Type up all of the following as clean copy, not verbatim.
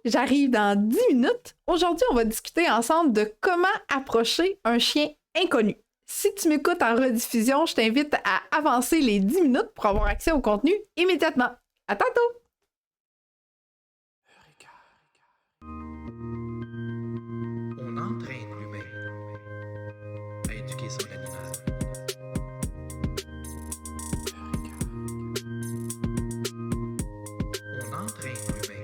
j'arrive dans 10 minutes. Aujourd'hui, on va discuter ensemble de comment approcher un chien inconnu. Si tu m'écoutes en rediffusion, je t'invite à avancer les 10 minutes pour avoir accès au contenu immédiatement. À tantôt! On entraîne l'humain à éduquer son animal. On entraîne l'humain.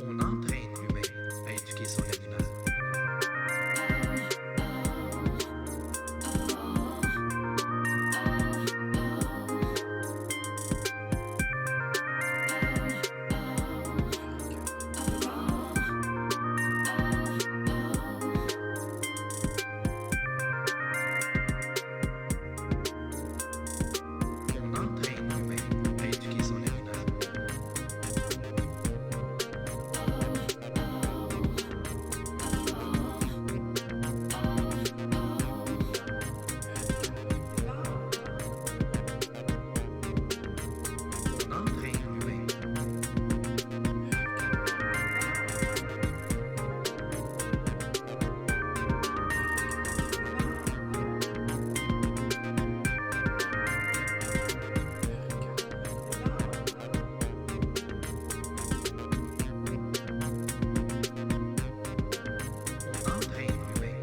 On entraîne l'humain à éduquer son animal. On entraîne l'humain à éduquer son animal. On entraîne l'humain. On entraîne l'humain. On entraîne l'humain à éduquer son animal. On entraîne l'humain.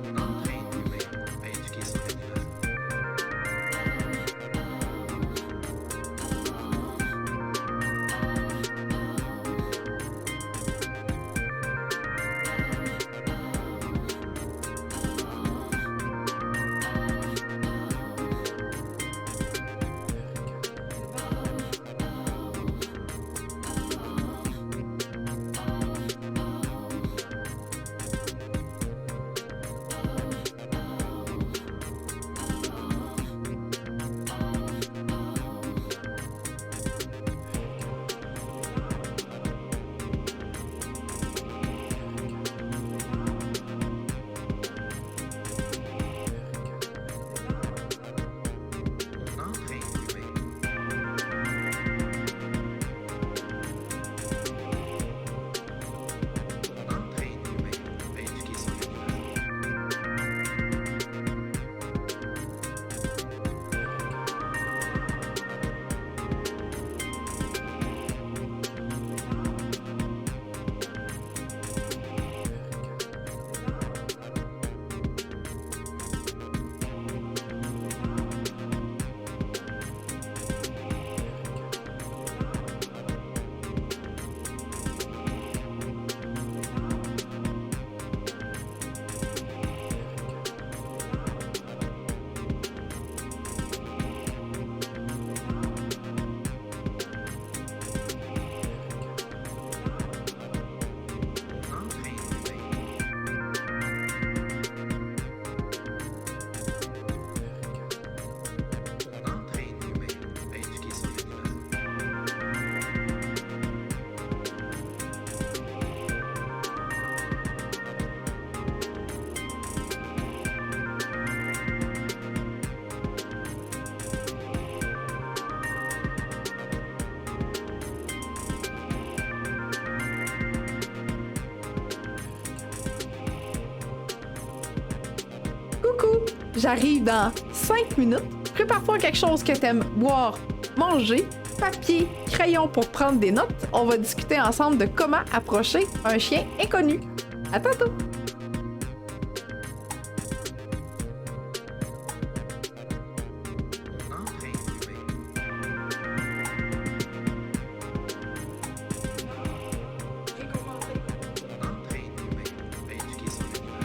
On entraîne l'humain à éduquer son animal. On entraîne l'humain. On entraîne l'humain à éduquer son animal. Coucou! J'arrive dans 5 minutes. Prépare-toi quelque chose que t'aimes boire, manger, papier, crayon pour prendre des notes. On va discuter ensemble de comment approcher un chien inconnu. À tantôt! On entraîne l'humain. On entraîne l'humain à éduquer son animal.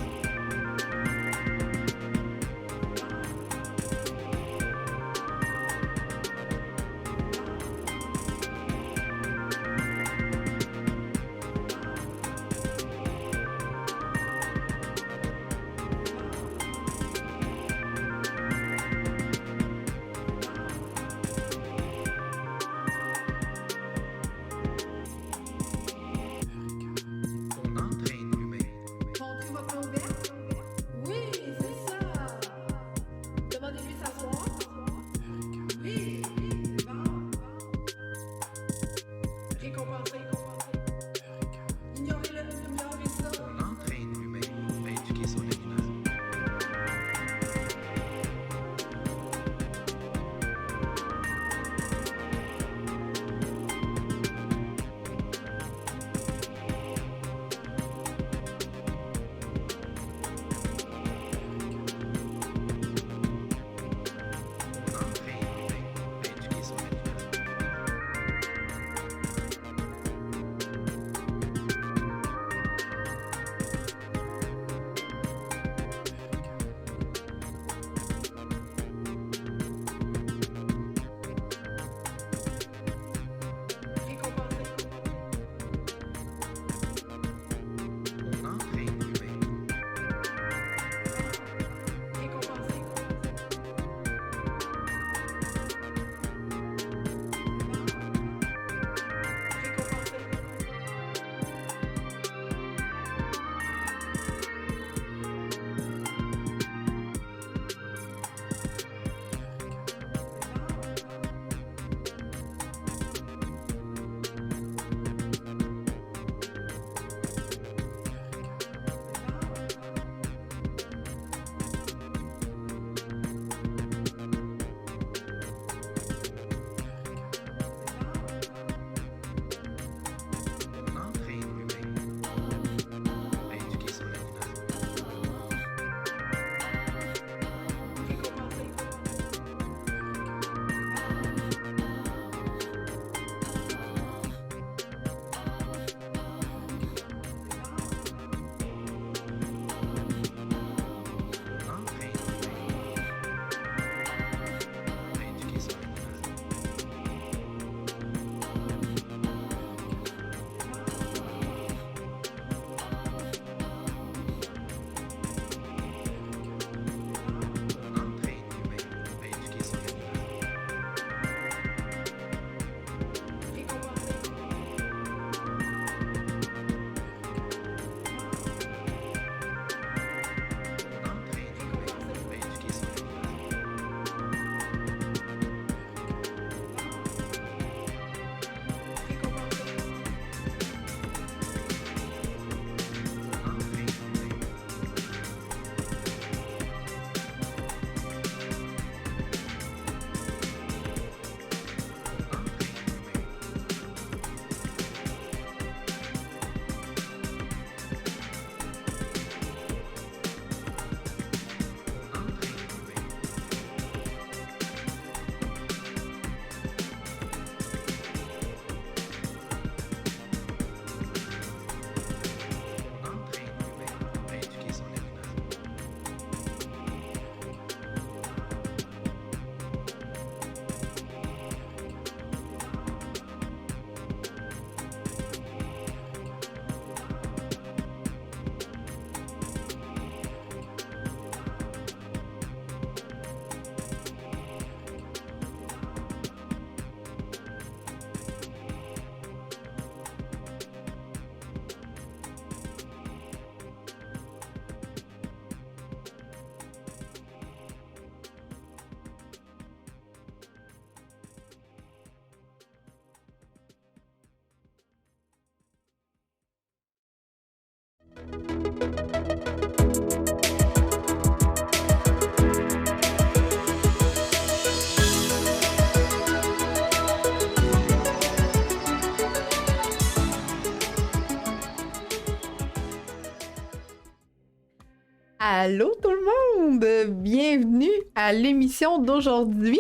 Allô tout le monde! Bienvenue à l'émission d'aujourd'hui.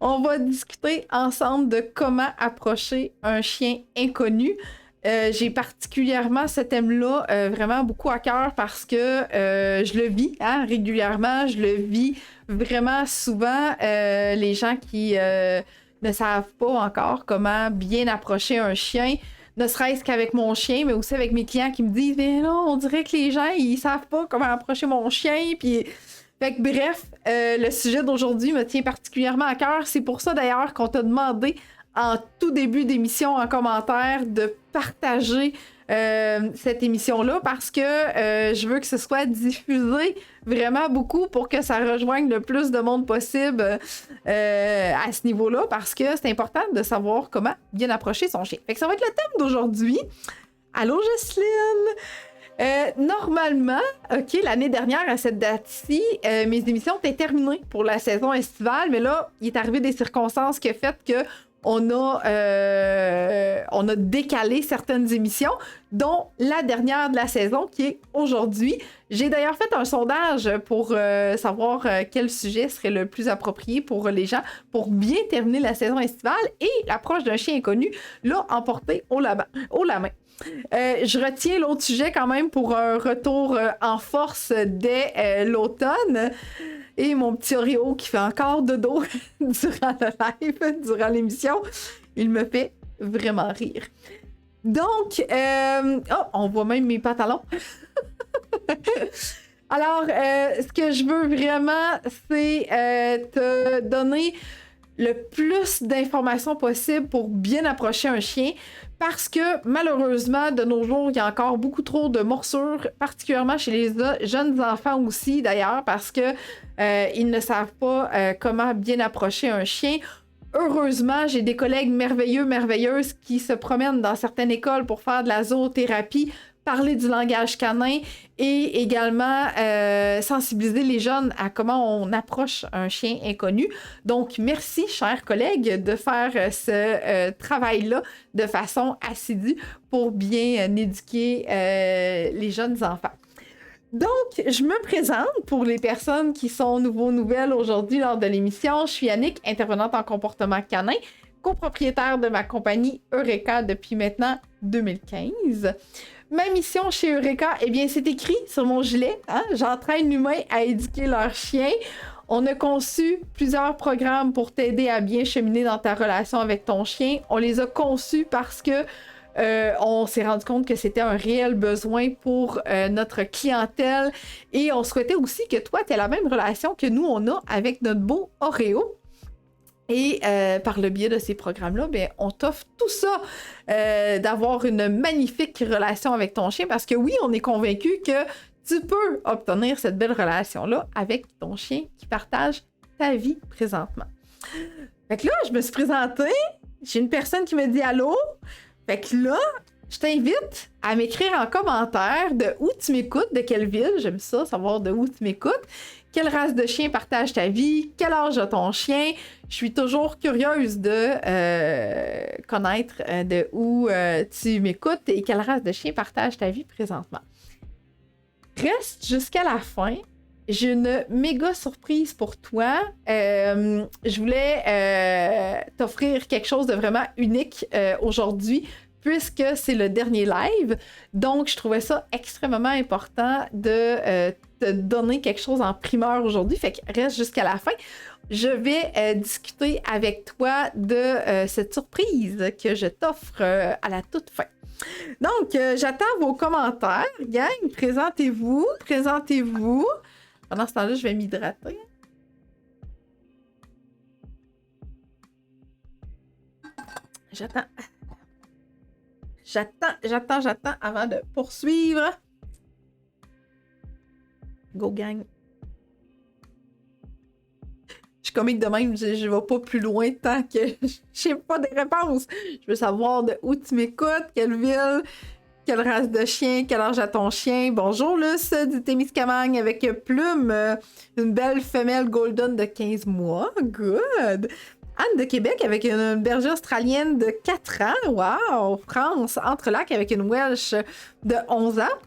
On va discuter ensemble de comment approcher un chien inconnu. J'ai particulièrement ce thème-là vraiment beaucoup à cœur parce que je le vis régulièrement, je le vis vraiment souvent. Les gens qui ne savent pas encore comment bien approcher un chien, ne serait-ce qu'avec mon chien, mais aussi avec mes clients qui me disent « Mais non, on dirait que les gens, ils savent pas comment approcher mon chien. » Puis, fait que bref, le sujet d'aujourd'hui me tient particulièrement à cœur. C'est pour ça d'ailleurs qu'on t'a demandé en tout début d'émission en commentaire de partager cette émission-là parce que je veux que ce soit diffusé vraiment beaucoup pour que ça rejoigne le plus de monde possible à ce niveau-là parce que c'est important de savoir comment bien approcher son chien. Fait que ça va être le thème d'aujourd'hui. Allô Jocelyne! Normalement, OK, l'année dernière, à cette date-ci, mes émissions étaient terminées pour la saison estivale, mais là, il est arrivé des circonstances qui ont fait que on a décalé certaines émissions, dont la dernière de la saison, qui est aujourd'hui. J'ai d'ailleurs fait un sondage pour savoir quel sujet serait le plus approprié pour les gens pour bien terminer la saison estivale et l'approche d'un chien inconnu l'a emporté haut la main. Je retiens l'autre sujet quand même pour un retour en force dès l'automne. Et mon petit Oreo qui fait encore dodo durant le live, durant l'émission, il me fait vraiment rire. Donc, on voit même mes pantalons. Alors, ce que je veux vraiment, c'est te donner le plus d'informations possible pour bien approcher un chien. Parce que malheureusement, de nos jours, il y a encore beaucoup trop de morsures, particulièrement chez les jeunes enfants aussi d'ailleurs, parce que ils ne savent pas comment bien approcher un chien. Heureusement, j'ai des collègues merveilleuses qui se promènent dans certaines écoles pour faire de la zoothérapie, parler du langage canin et également sensibiliser les jeunes à comment on approche un chien inconnu. Donc, merci, chers collègues, de faire ce travail-là de façon assidue pour bien éduquer les jeunes enfants. Donc, je me présente pour les personnes qui sont nouvelles aujourd'hui lors de l'émission. Je suis Annick, intervenante en comportement canin, copropriétaire de ma compagnie Eureka depuis maintenant 2015. Ma mission chez Eureka, eh bien, c'est écrit sur mon gilet. J'entraîne l'humain à éduquer leur chien. On a conçu plusieurs programmes pour t'aider à bien cheminer dans ta relation avec ton chien. On les a conçus parce que on s'est rendu compte que c'était un réel besoin pour notre clientèle et on souhaitait aussi que toi, tu aies la même relation que nous, on a avec notre beau Oreo. Et par le biais de ces programmes-là, ben, on t'offre tout ça, d'avoir une magnifique relation avec ton chien parce que oui, on est convaincu que tu peux obtenir cette belle relation-là avec ton chien qui partage ta vie présentement. Fait que là, je me suis présentée, j'ai une personne qui me dit allô. Fait que là, je t'invite à m'écrire en commentaire de où tu m'écoutes, de quelle ville, j'aime ça, savoir de où tu m'écoutes, quelle race de chien partage ta vie, quel âge a ton chien. Je suis toujours curieuse de connaître de où tu m'écoutes et quelle race de chien partage ta vie présentement. Reste jusqu'à la fin. J'ai une méga surprise pour toi. Je voulais t'offrir quelque chose de vraiment unique aujourd'hui, puisque c'est le dernier live. Donc, je trouvais ça extrêmement important de te donner quelque chose en primeur aujourd'hui. Fait que reste jusqu'à la fin. Je vais discuter avec toi de cette surprise que je t'offre à la toute fin. Donc, j'attends vos commentaires. Gang, présentez-vous. Pendant ce temps-là, je vais m'hydrater. J'attends avant de poursuivre. Go, gang. Je suis comique de même, je vais pas plus loin tant que j'ai pas des réponses. Je veux savoir de où tu m'écoutes, quelle ville, Quelle race de chien? Quel âge a ton chien? Bonjour, Luce du Témiscamingue avec Plume, une belle femelle golden de 15 mois. Good! Anne de Québec avec une berger australienne de 4 ans. Wow! France, Entrelac avec une Welsh de 11 ans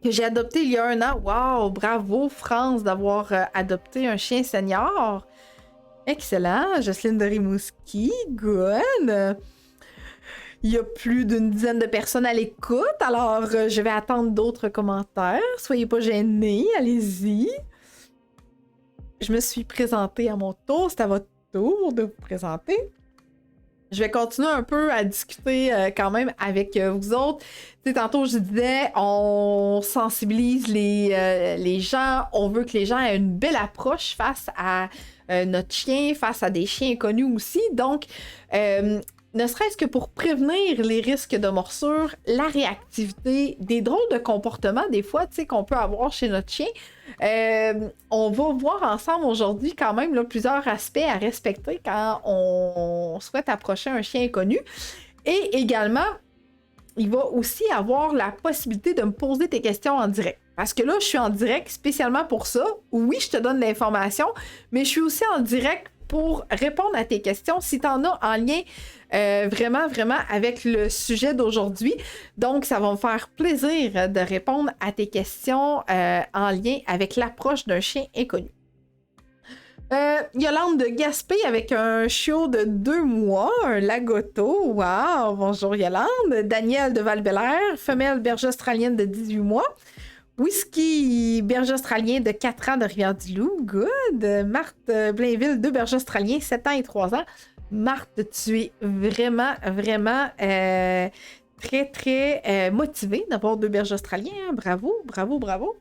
que j'ai adopté il y a 1 an. Wow! Bravo, France, d'avoir adopté un chien senior. Excellent! Jocelyne de Rimouski. Good! Il y a plus d'une dizaine de personnes à l'écoute, alors je vais attendre d'autres commentaires. Soyez pas gênés, allez-y. Je me suis présentée à mon tour, c'est à votre tour de vous présenter. Je vais continuer un peu à discuter quand même avec vous autres. Tu sais, tantôt, je disais, on sensibilise les gens, on veut que les gens aient une belle approche face à notre chien, face à des chiens inconnus aussi. Donc, ne serait-ce que pour prévenir les risques de morsure, la réactivité, des drôles de comportements des fois, tu sais, qu'on peut avoir chez notre chien. On va voir ensemble aujourd'hui quand même là, plusieurs aspects à respecter quand on souhaite approcher un chien inconnu. Et également, il va aussi avoir la possibilité de me poser tes questions en direct. Parce que là, je suis en direct spécialement pour ça. Oui, je te donne l'information, mais je suis aussi en direct pour répondre à tes questions si tu en as en lien vraiment avec le sujet d'aujourd'hui. Donc, ça va me faire plaisir de répondre à tes questions en lien avec l'approche d'un chien inconnu. Yolande de Gaspé avec un chiot de 2 mois, un Lagotto. Wow! Bonjour Yolande. Daniel de Val-Bélair, femelle berger australienne de 18 mois. Whisky, berger australien de 4 ans de Rivière-du-Loup. Good. Marthe Blainville, 2 bergers australiens, 7 ans et 3 ans. Marthe, tu es vraiment très motivée d'avoir 2 bergers australiens. Hein? Bravo.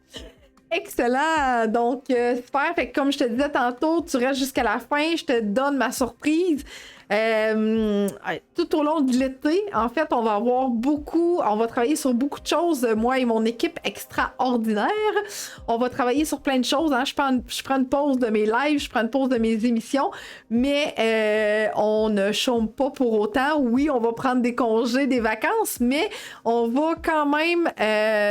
Excellent. Donc, super. Fait que comme je te disais tantôt, tu restes jusqu'à la fin. Je te donne ma surprise. Tout au long de l'été, en fait, on va travailler sur beaucoup de choses, moi et mon équipe extraordinaire. On va travailler sur plein de choses. Hein. Je prends une pause de mes lives, je prends une pause de mes émissions, mais on ne chôme pas pour autant. Oui, on va prendre des congés, des vacances, mais on va quand même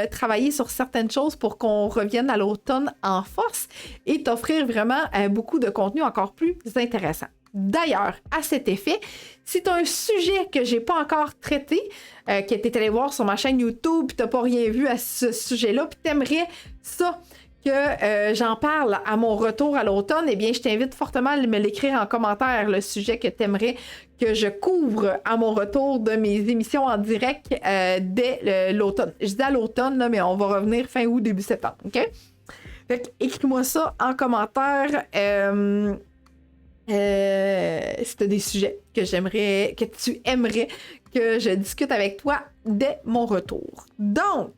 travailler sur certaines choses pour qu'on revienne à l'automne en force et t'offrir vraiment beaucoup de contenu encore plus intéressant. D'ailleurs, à cet effet, si tu as un sujet que j'ai pas encore traité, que tu es allé voir sur ma chaîne YouTube, puis tu n'as pas rien vu à ce sujet-là, puis tu aimerais ça, que j'en parle à mon retour à l'automne, eh bien, je t'invite fortement à me l'écrire en commentaire, le sujet que tu aimerais que je couvre à mon retour de mes émissions en direct dès l'automne. Je dis à l'automne, là, mais on va revenir fin août, début septembre, OK? Fait que écris-moi ça en commentaire. Si tu as des sujets que tu aimerais que je discute avec toi dès mon retour. Donc,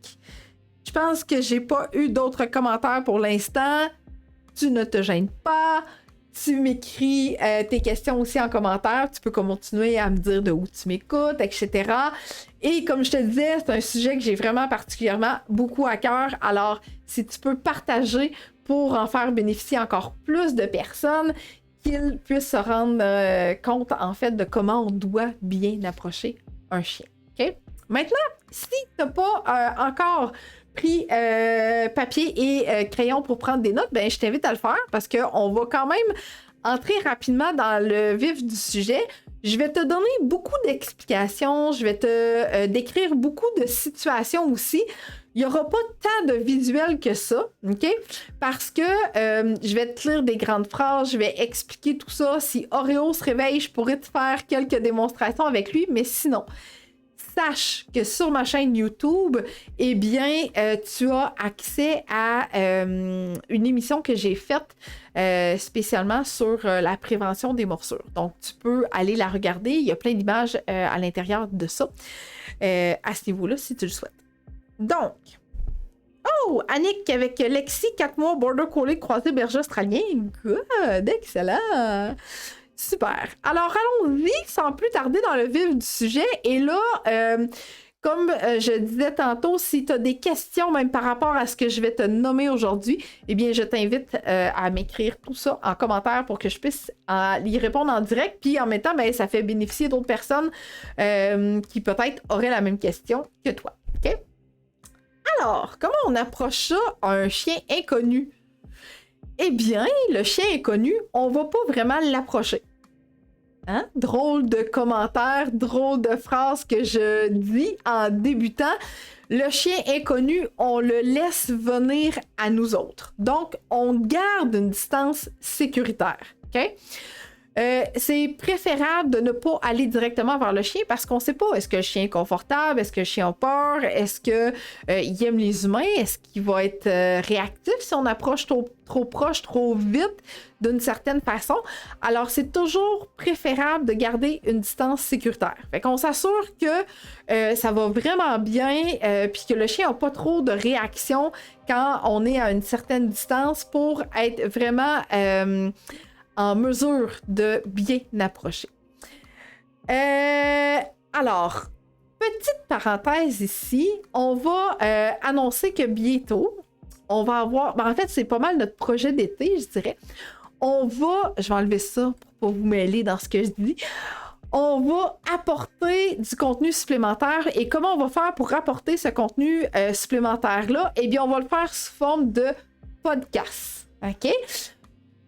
je pense que j'ai pas eu d'autres commentaires pour l'instant. Tu ne te gênes pas. Tu m'écris tes questions aussi en commentaire. Tu peux continuer à me dire de où tu m'écoutes, etc. Et comme je te disais, c'est un sujet que j'ai vraiment particulièrement beaucoup à cœur. Alors, si tu peux partager pour en faire bénéficier encore plus de personnes, qu'ils puissent se rendre compte, en fait, de comment on doit bien approcher un chien. OK? Maintenant, si tu n'as pas encore pris papier et crayon pour prendre des notes, ben je t'invite à le faire parce qu'on va quand même entrer rapidement dans le vif du sujet. Je vais te donner beaucoup d'explications, je vais te décrire beaucoup de situations aussi. Il n'y aura pas tant de visuels que ça, OK? Parce que je vais te lire des grandes phrases, je vais expliquer tout ça. Si Oreo se réveille, je pourrais te faire quelques démonstrations avec lui, mais sinon, sache que sur ma chaîne YouTube, eh bien, tu as accès à une émission que j'ai faite spécialement sur la prévention des morsures. Donc, tu peux aller la regarder. Il y a plein d'images à l'intérieur de ça, à ce niveau-là, si tu le souhaites. Donc, Annick avec Lexi, 4 mois, Border Collie croisé berger australien. Good, excellent. Super. Alors, allons-y sans plus tarder dans le vif du sujet. Et là, comme je disais tantôt, si tu as des questions même par rapport à ce que je vais te nommer aujourd'hui, eh bien, je t'invite à m'écrire tout ça en commentaire pour que je puisse y répondre en direct. Puis en même temps, ben, ça fait bénéficier d'autres personnes qui peut-être auraient la même question que toi. OK? Alors, comment on approche ça à un chien inconnu? Eh bien, le chien inconnu, on va pas vraiment l'approcher. Hein? Drôle de commentaire, drôle de phrase que je dis en débutant. Le chien inconnu, on le laisse venir à nous autres. Donc, on garde une distance sécuritaire. OK? C'est préférable de ne pas aller directement vers le chien parce qu'on ne sait pas, est-ce que le chien est confortable, est-ce que le chien a peur, est-ce qu'il aime les humains, est-ce qu'il va être réactif si on approche trop proche, trop vite d'une certaine façon. Alors, c'est toujours préférable de garder une distance sécuritaire. Fait qu'on s'assure que ça va vraiment bien puis que le chien n'a pas trop de réaction quand on est à une certaine distance pour être vraiment en mesure de bien approcher. Alors, petite parenthèse ici, on va annoncer que bientôt, on va avoir... en fait, c'est pas mal notre projet d'été, je dirais. Je vais enlever ça pour pas vous mêler dans ce que je dis. On va apporter du contenu supplémentaire. Et comment on va faire pour apporter ce contenu supplémentaire-là? Eh bien, on va le faire sous forme de podcast. OK?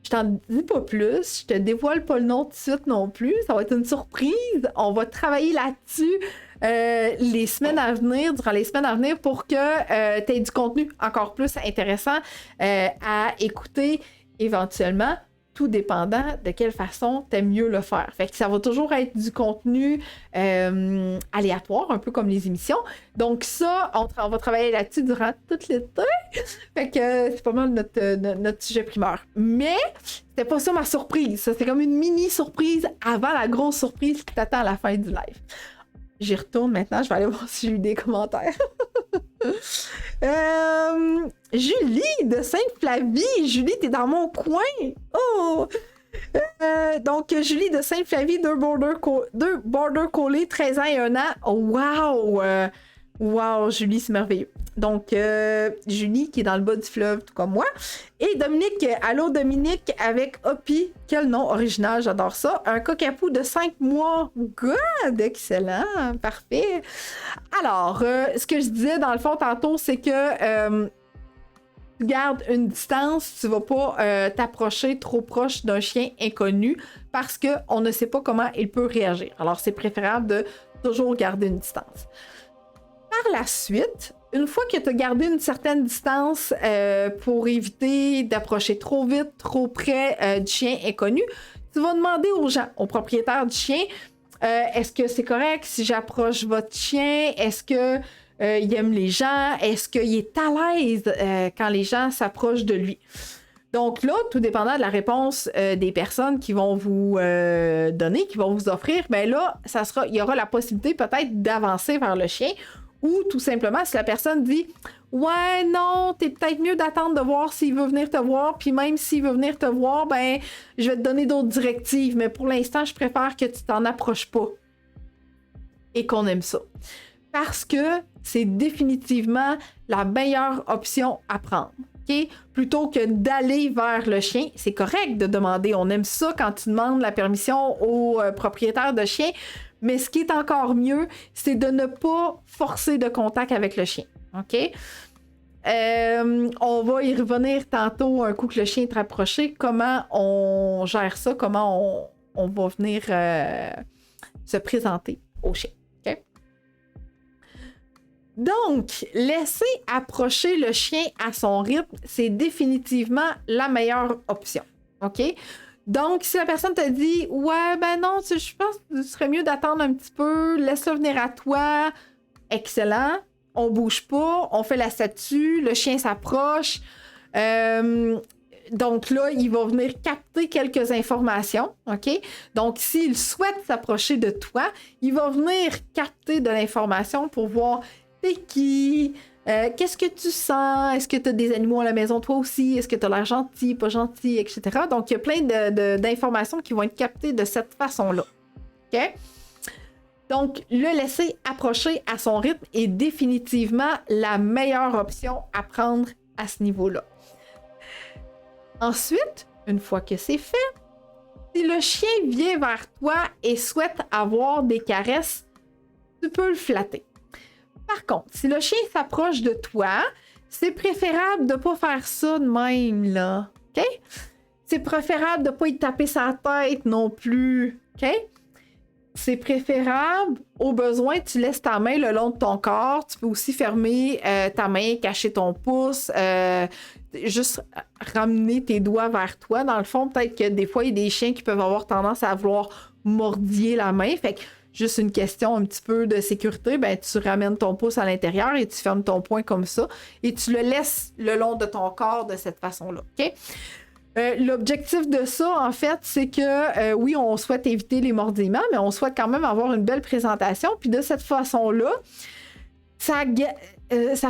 Je t'en dis pas plus, je te dévoile pas le nom tout de suite non plus, ça va être une surprise. On va travailler là-dessus durant les semaines à venir pour que tu aies du contenu encore plus intéressant à écouter éventuellement, tout dépendant de quelle façon tu aimes mieux le faire. Fait que ça va toujours être du contenu aléatoire, un peu comme les émissions. Donc ça, on va travailler là-dessus durant toute l'été. Fait que c'est pas mal notre sujet primaire. Mais c'était pas ça ma surprise. Ça, c'est comme une mini-surprise avant la grosse surprise qui t'attend à la fin du live. J'y retourne maintenant, je vais aller voir si j'ai eu des commentaires. Julie de Sainte-Flavie. Julie, t'es dans mon coin. Oh! Donc, Julie de Sainte-Flavie, deux border collies, 13 ans et 1 an. Oh, wow! Wow, Julie, c'est merveilleux. Donc, Julie qui est dans le bas du fleuve, tout comme moi. Et Dominique, allô Dominique, avec Hopi. Quel nom original, j'adore ça. Un cockapoo de 5 mois. Good, excellent, parfait. Alors, ce que je disais dans le fond tantôt, c'est que tu gardes une distance, tu vas pas t'approcher trop proche d'un chien inconnu parce qu'on ne sait pas comment il peut réagir. Alors, c'est préférable de toujours garder une distance. Par la suite, une fois que tu as gardé une certaine distance pour éviter d'approcher trop vite, trop près du chien inconnu, tu vas demander aux gens, aux propriétaires du chien, est-ce que c'est correct si j'approche votre chien? Est-ce que il aime les gens? Est-ce qu'il est à l'aise quand les gens s'approchent de lui? Donc là, tout dépendant de la réponse des personnes qui vont vous donner, qui vont vous offrir, bien là, il y aura la possibilité peut-être d'avancer vers le chien. Ou tout simplement, si la personne dit « Ouais, non, t'es peut-être mieux d'attendre de voir s'il veut venir te voir, puis même s'il veut venir te voir, ben, je vais te donner d'autres directives, mais pour l'instant, je préfère que tu t'en approches pas. » Et qu'on aime ça. Parce que c'est définitivement la meilleure option à prendre. Okay? Plutôt que d'aller vers le chien, c'est correct de demander. On aime ça quand tu demandes la permission au propriétaire de chien. Mais ce qui est encore mieux, c'est de ne pas forcer de contact avec le chien. OK? On va y revenir tantôt un coup que le chien est rapproché. Comment on gère ça? Comment on va venir se présenter au chien. OK? Donc, laisser approcher le chien à son rythme, c'est définitivement la meilleure option. OK? Donc, si la personne te dit « Ouais, ben non, je pense que ce serait mieux d'attendre un petit peu, laisse-le venir à toi. » Excellent. On bouge pas, on fait la statue, le chien s'approche. Donc là, il va venir capter quelques informations, OK? Donc, s'il souhaite s'approcher de toi, il va venir capter de l'information pour voir t'es qui, qu'est-ce que tu sens, est-ce que tu as des animaux à la maison toi aussi, est-ce que tu as l'air gentil, pas gentil, etc. Donc, il y a plein d'informations qui vont être captées de cette façon-là, OK? Donc, le laisser approcher à son rythme est définitivement la meilleure option à prendre à ce niveau-là. Ensuite, une fois que c'est fait, si le chien vient vers toi et souhaite avoir des caresses, tu peux le flatter. Par contre, si le chien s'approche de toi, c'est préférable de ne pas faire ça de même, là. OK? C'est préférable de ne pas y taper sa tête non plus. OK? C'est préférable, au besoin, tu laisses ta main le long de ton corps. Tu peux aussi fermer ta main, cacher ton pouce, juste ramener tes doigts vers toi. Dans le fond, peut-être que des fois, il y a des chiens qui peuvent avoir tendance à vouloir mordiller la main. Fait que juste une question un petit peu de sécurité, ben tu ramènes ton pouce à l'intérieur et tu fermes ton poing comme ça et tu le laisses le long de ton corps de cette façon-là. OK? L'objectif de ça, en fait, c'est que oui, on souhaite éviter les mordillements, mais on souhaite quand même avoir une belle présentation. Puis de cette façon-là, ça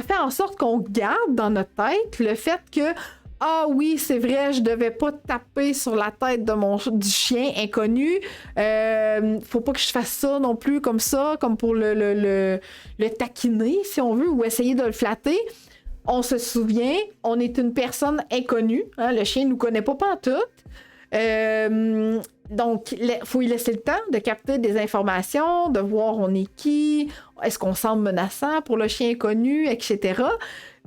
fait en sorte qu'on garde dans notre tête le fait que ah oui, c'est vrai, je devais pas taper sur la tête du chien inconnu. Faut pas que je fasse ça non plus comme ça, comme pour le taquiner, si on veut, ou essayer de le flatter. On se souvient, on est une personne inconnue. Hein, le chien ne nous connaît pas pantoute. Donc, il faut lui laisser le temps de capter des informations, de voir on est qui, est-ce qu'on semble menaçant pour le chien inconnu, etc.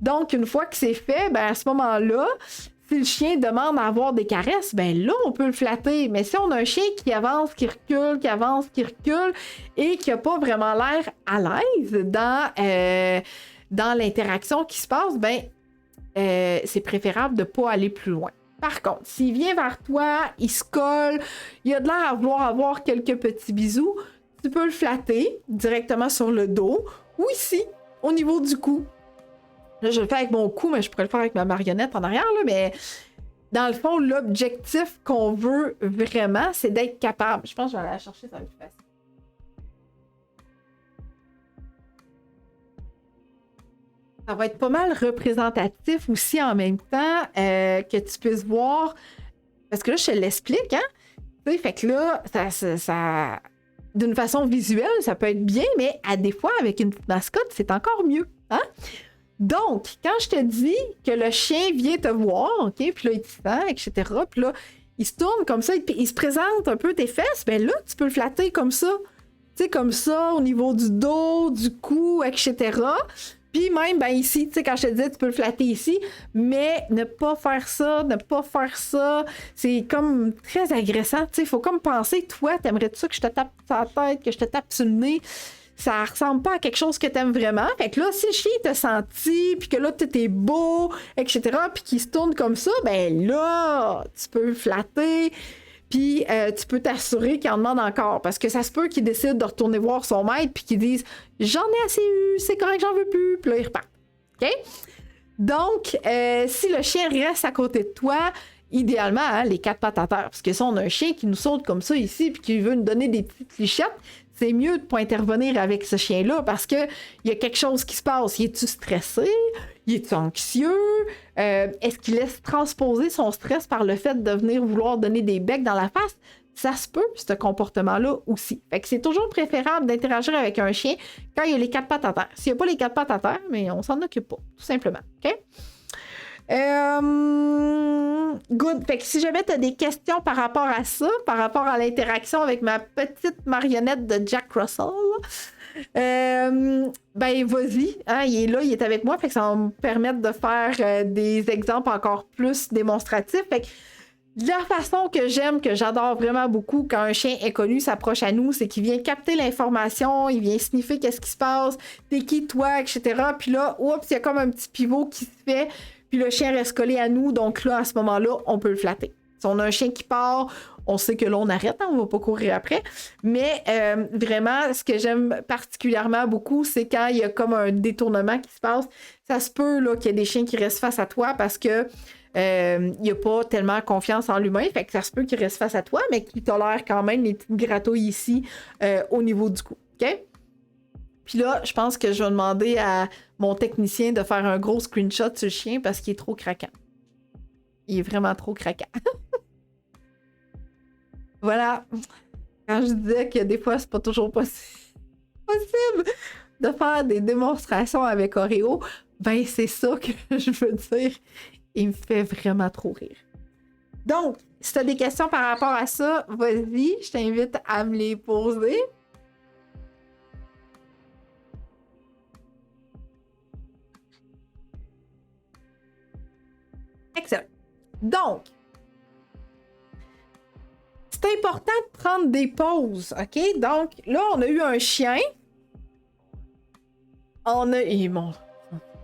Donc, une fois que c'est fait, ben, à ce moment-là, si le chien demande à avoir des caresses, ben là, on peut le flatter. Mais si on a un chien qui avance, qui recule, qui avance, qui recule, et qui n'a pas vraiment l'air à l'aise dans l'interaction qui se passe, ben c'est préférable de ne pas aller plus loin. Par contre, s'il vient vers toi, il se colle, il a de l'air à vouloir avoir quelques petits bisous, tu peux le flatter directement sur le dos ou ici, au niveau du cou. Là, je le fais avec mon cou, mais je pourrais le faire avec ma marionnette en arrière, là, mais dans le fond, l'objectif qu'on veut vraiment, c'est d'être capable. Je pense que je vais aller la chercher, ça va être plus facile. Ça va être pas mal représentatif aussi en même temps que tu puisses voir. Parce que là, je te l'explique, hein? Tu sais, fait que là, ça d'une façon visuelle, ça peut être bien, mais à des fois, avec une mascotte, c'est encore mieux. Hein? Donc, quand je te dis que le chien vient te voir, OK, puis là, il te sent, etc., puis là, il se tourne comme ça, il se présente un peu tes fesses, bien là, tu peux le flatter comme ça. Tu sais, comme ça, au niveau du dos, du cou, etc., Puis même, ben ici, tu sais, quand je te disais, tu peux le flatter ici, mais ne pas faire ça, c'est comme très agressant, tu sais, il faut comme penser, toi, t'aimerais-tu ça que je te tape sur la tête, que je te tape sur le nez? Ça ressemble pas à quelque chose que t'aimes vraiment. Fait que là, si le chien t'a senti, puis que là, t'es beau, etc., puis qu'il se tourne comme ça, ben là, tu peux le flatter. Puis tu peux t'assurer qu'il en demande encore. Parce que ça se peut qu'il décide de retourner voir son maître puis qu'il dise « J'en ai assez eu, c'est correct, j'en veux plus. » Puis là, il repart. OK? Donc, si le chien reste à côté de toi, idéalement, hein, les quatre pattes à terre. Parce que si on a un chien qui nous saute comme ça ici puis qui veut nous donner des petites lichettes, c'est mieux de ne pas intervenir avec ce chien-là parce qu'il y a quelque chose qui se passe. Il est-tu stressé? Il est-tu anxieux? Est-ce qu'il laisse transposer son stress par le fait de venir vouloir donner des becs dans la face? Ça se peut, ce comportement-là aussi. Fait que c'est toujours préférable d'interagir avec un chien quand il y a les quatre pattes à terre. S'il n'y a pas les quatre pattes à terre, mais on s'en occupe pas, tout simplement. OK? Good. Fait que si jamais tu as des questions par rapport à ça, par rapport à l'interaction avec ma petite marionnette de Jack Russell, ben vas-y, hein, il est là, il est avec moi, fait que ça va me permettre de faire des exemples encore plus démonstratifs. Fait que la façon que j'aime, que j'adore vraiment beaucoup quand un chien inconnu s'approche à nous, c'est qu'il vient capter l'information, il vient sniffer qu'est-ce qui se passe, t'es qui toi, etc. Puis là, oups, il y a comme un petit pivot qui se fait, puis le chien reste collé à nous, donc là, à ce moment-là, on peut le flatter. Si on a un chien qui part, on sait que là, on arrête, hein, on va pas courir après. Mais vraiment, ce que j'aime particulièrement beaucoup, c'est quand il y a comme un détournement qui se passe. Ça se peut là, qu'il y ait des chiens qui restent face à toi parce que il n'y a pas tellement confiance en l'humain. Fait que ça se peut qu'il reste face à toi, mais qu'il tolère quand même les petites gratouilles ici au niveau du cou. OK? Puis là, je pense que je vais demander à mon technicien de faire un gros screenshot sur le chien parce qu'il est trop craquant. Il est vraiment trop craquant. Voilà. Quand je disais que des fois, c'est pas toujours possible de faire des démonstrations avec Oreo, ben c'est ça que je veux dire. Il me fait vraiment trop rire. Donc, si tu as des questions par rapport à ça, vas-y, je t'invite à me les poser. Excellent. Donc, c'est important de prendre des pauses, OK? Donc, là, on a eu un chien. On a... Et mon...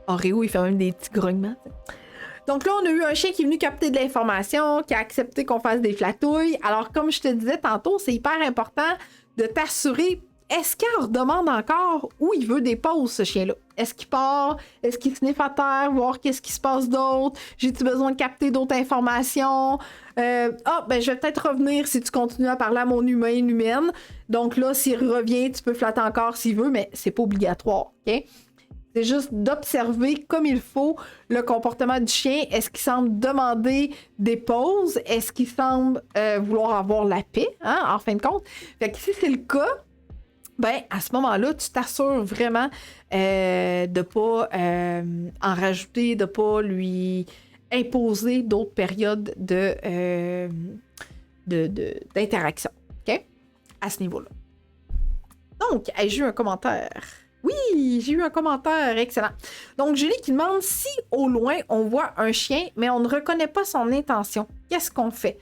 Oreo, il fait même des petits grognements. Donc là, on a eu un chien qui est venu capter de l'information, qui a accepté qu'on fasse des flatouilles. Alors, comme je te disais tantôt, c'est hyper important de t'assurer, est-ce qu'il redemande encore ou il veut des pauses, ce chien-là? Est-ce qu'il part? Est-ce qu'il sniffe à terre? Voir qu'est-ce qui se passe d'autre? J'ai-tu besoin de capter d'autres informations? Je vais peut-être revenir si tu continues à parler à mon humain, humaine. Donc là, s'il revient, tu peux flatter encore s'il veut, mais c'est pas obligatoire, OK? C'est juste d'observer comme il faut le comportement du chien. Est-ce qu'il semble demander des pauses? Est-ce qu'il semble vouloir avoir la paix, en fin de compte? Fait que si c'est le cas, ben à ce moment-là, tu t'assures vraiment de ne pas en rajouter, de ne pas lui imposer d'autres périodes d'interaction. OK? À ce niveau-là. Donc, ai-je eu un commentaire? Oui, j'ai eu un commentaire, excellent. Donc, Julie qui demande si au loin on voit un chien, mais on ne reconnaît pas son intention. Qu'est-ce qu'on fait?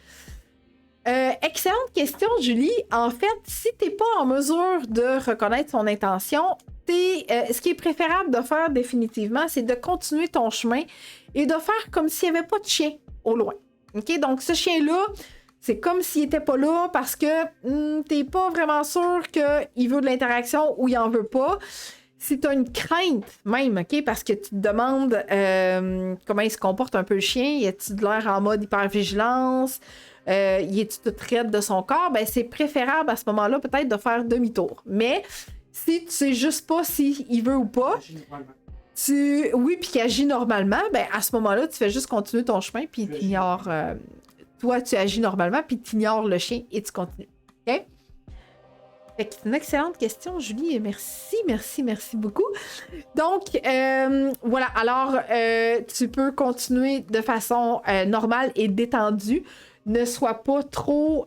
Excellente question, Julie. En fait, si tu n'es pas en mesure de reconnaître son intention, ce qui est préférable de faire définitivement, c'est de continuer ton chemin et de faire comme s'il n'y avait pas de chien au loin. OK? Donc, ce chien-là, c'est comme s'il n'était pas là parce que tu n'es pas vraiment sûr qu'il veut de l'interaction ou il n'en veut pas. Si tu as une crainte même, OK, parce que tu te demandes comment il se comporte un peu le chien, y a-t-il de l'air en mode hypervigilance, y est-il tout raide de son corps, ben c'est préférable à ce moment-là peut-être de faire demi-tour. Mais si tu sais juste pas s'il veut ou pas, oui, puis qu'il agit normalement, ben à ce moment-là, tu fais juste continuer ton chemin puis tu ignores... toi, tu agis normalement, puis tu ignores le chien et tu continues. OK? Fait que c'est une excellente question, Julie. Merci beaucoup. Donc, voilà. Alors, tu peux continuer de façon normale et détendue. Ne sois pas trop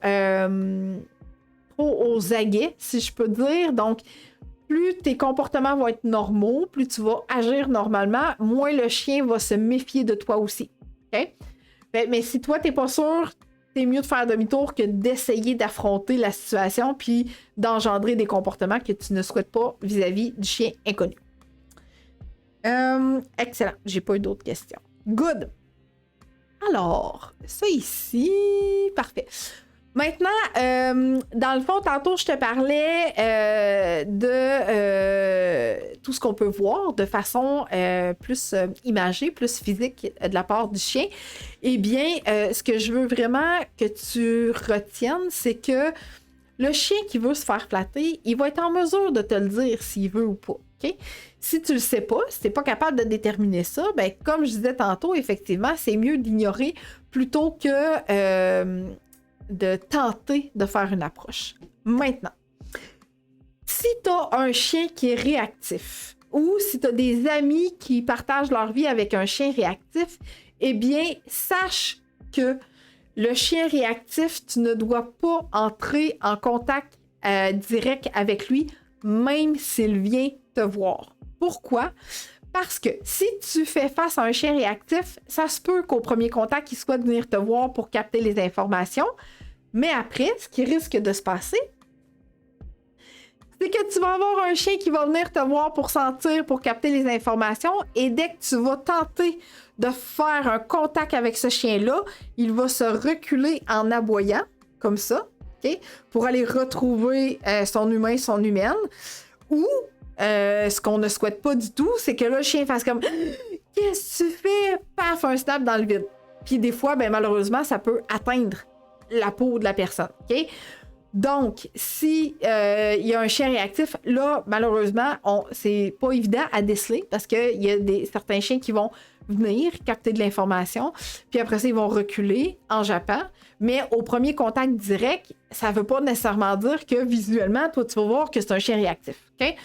aux aguets, si je peux dire. Donc, plus tes comportements vont être normaux, plus tu vas agir normalement, moins le chien va se méfier de toi aussi. OK? Mais si toi, t'es pas sûr, c'est mieux de faire demi-tour que d'essayer d'affronter la situation puis d'engendrer des comportements que tu ne souhaites pas vis-à-vis du chien inconnu. Excellent. J'ai pas eu d'autres questions. Good. Alors, ça ici, parfait. Maintenant, dans le fond, tantôt, je te parlais de tout ce qu'on peut voir de façon plus imagée, plus physique de la part du chien. Eh bien, ce que je veux vraiment que tu retiennes, c'est que le chien qui veut se faire flatter, il va être en mesure de te le dire s'il veut ou pas. Okay? Si tu le sais pas, si tu n'es pas capable de déterminer ça, ben, comme je disais tantôt, effectivement, c'est mieux d'ignorer plutôt que... de tenter de faire une approche. Maintenant, si tu as un chien qui est réactif ou si tu as des amis qui partagent leur vie avec un chien réactif, eh bien, sache que le chien réactif, tu ne dois pas entrer en contact direct avec lui, même s'il vient te voir. Pourquoi? Parce que si tu fais face à un chien réactif, ça se peut qu'au premier contact, il souhaite venir te voir pour capter les informations. Mais après, ce qui risque de se passer, c'est que tu vas avoir un chien qui va venir te voir pour sentir, pour capter les informations. Et dès que tu vas tenter de faire un contact avec ce chien-là, il va se reculer en aboyant, comme ça, okay, pour aller retrouver son humain, son humaine. Ou... ce qu'on ne souhaite pas du tout, c'est que là, le chien fasse comme « Qu'est-ce que tu fais? » Paf, un snap dans le vide. Puis des fois, ben, malheureusement, ça peut atteindre la peau de la personne. Okay? Donc, si il y a un chien réactif, là, malheureusement, c'est pas évident à déceler parce qu'il y a certains chiens qui vont venir capter de l'information, puis après ça, ils vont reculer en jappant. Mais au premier contact direct, ça ne veut pas nécessairement dire que visuellement, toi, tu vas voir que c'est un chien réactif. OK?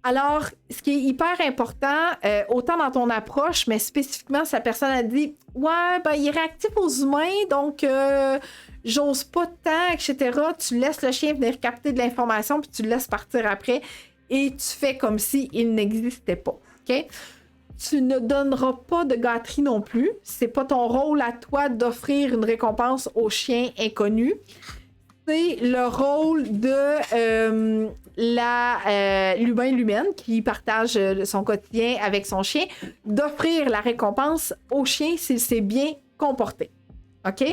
Alors, ce qui est hyper important, autant dans ton approche, mais spécifiquement, si la personne a dit « Ouais, ben, il est réactif aux humains, donc j'ose pas tant, etc. » Tu laisses le chien venir capter de l'information, puis tu le laisses partir après, et tu fais comme s'il n'existait pas. OK? tu ne donneras pas de gâterie non plus. C'est pas ton rôle à toi d'offrir une récompense au chien inconnu. C'est le rôle de l'humaine qui partage son quotidien avec son chien, d'offrir la récompense au chien s'il s'est bien comporté. OK?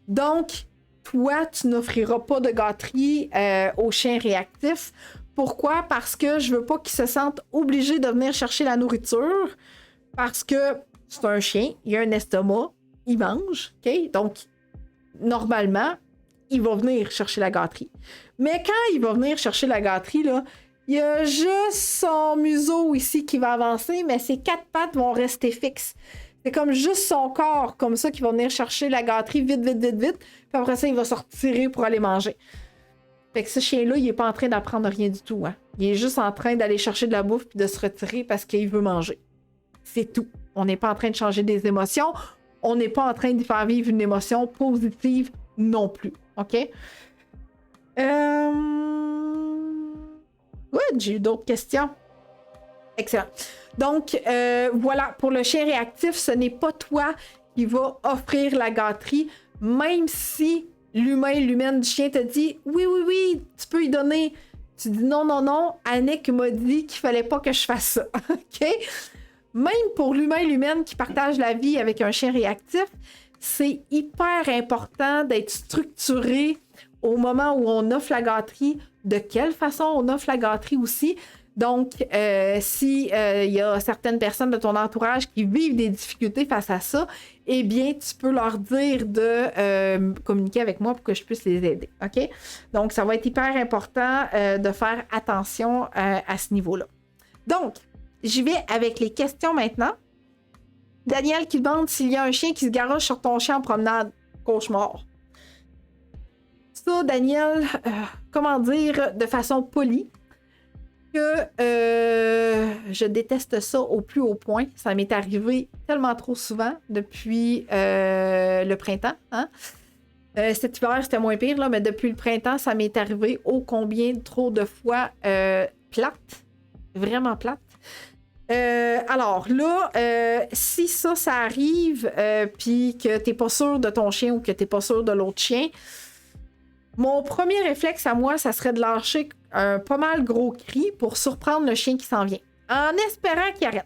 Donc, toi, tu n'offriras pas de gâterie au chien réactif. Pourquoi? Parce que je veux pas qu'il se sente obligé de venir chercher la nourriture. Parce que c'est un chien, il a un estomac, il mange. OK? Donc, normalement, il va venir chercher la gâterie. Mais quand il va venir chercher la gâterie, là, il y a juste son museau ici qui va avancer, mais ses 4 pattes vont rester fixes. C'est comme juste son corps, comme ça, qui va venir chercher la gâterie vite. Puis après ça, il va se retirer pour aller manger. Fait que ce chien-là, il est pas en train d'apprendre rien du tout. Hein. Il est juste en train d'aller chercher de la bouffe puis de se retirer parce qu'il veut manger. C'est tout. On n'est pas en train de changer des émotions. On n'est pas en train de faire vivre une émotion positive non plus. OK? Good, j'ai eu d'autres questions. Excellent. Donc, voilà, pour le chien réactif, ce n'est pas toi qui va offrir la gâterie, même si l'humaine du chien te dit « Oui, tu peux y donner. » Tu dis « Non, Annick m'a dit qu'il fallait pas que je fasse ça. » OK? Même pour l'humaine qui partage la vie avec un chien réactif, c'est hyper important d'être structuré au moment où on offre la gâterie, de quelle façon on offre la gâterie aussi. Donc, si il y a certaines personnes de ton entourage qui vivent des difficultés face à ça, eh bien, tu peux leur dire de communiquer avec moi pour que je puisse les aider. OK? Donc, ça va être hyper important de faire attention à ce niveau-là. Donc, j'y vais avec les questions maintenant. Daniel qui demande s'il y a un chien qui se garoche sur ton chien en promenade. Cauchemar. Ça, Daniel, comment dire de façon polie, que je déteste ça au plus haut point. Ça m'est arrivé tellement trop souvent depuis le printemps. Hein? Cet hiver, c'était moins pire, là, mais depuis le printemps, ça m'est arrivé ô combien trop de fois plate. Vraiment plate. Alors là, si ça arrive, puis que t'es pas sûr de ton chien ou que t'es pas sûr de l'autre chien, mon premier réflexe à moi, ça serait de lâcher un pas mal gros cri pour surprendre le chien qui s'en vient. En espérant qu'il arrête.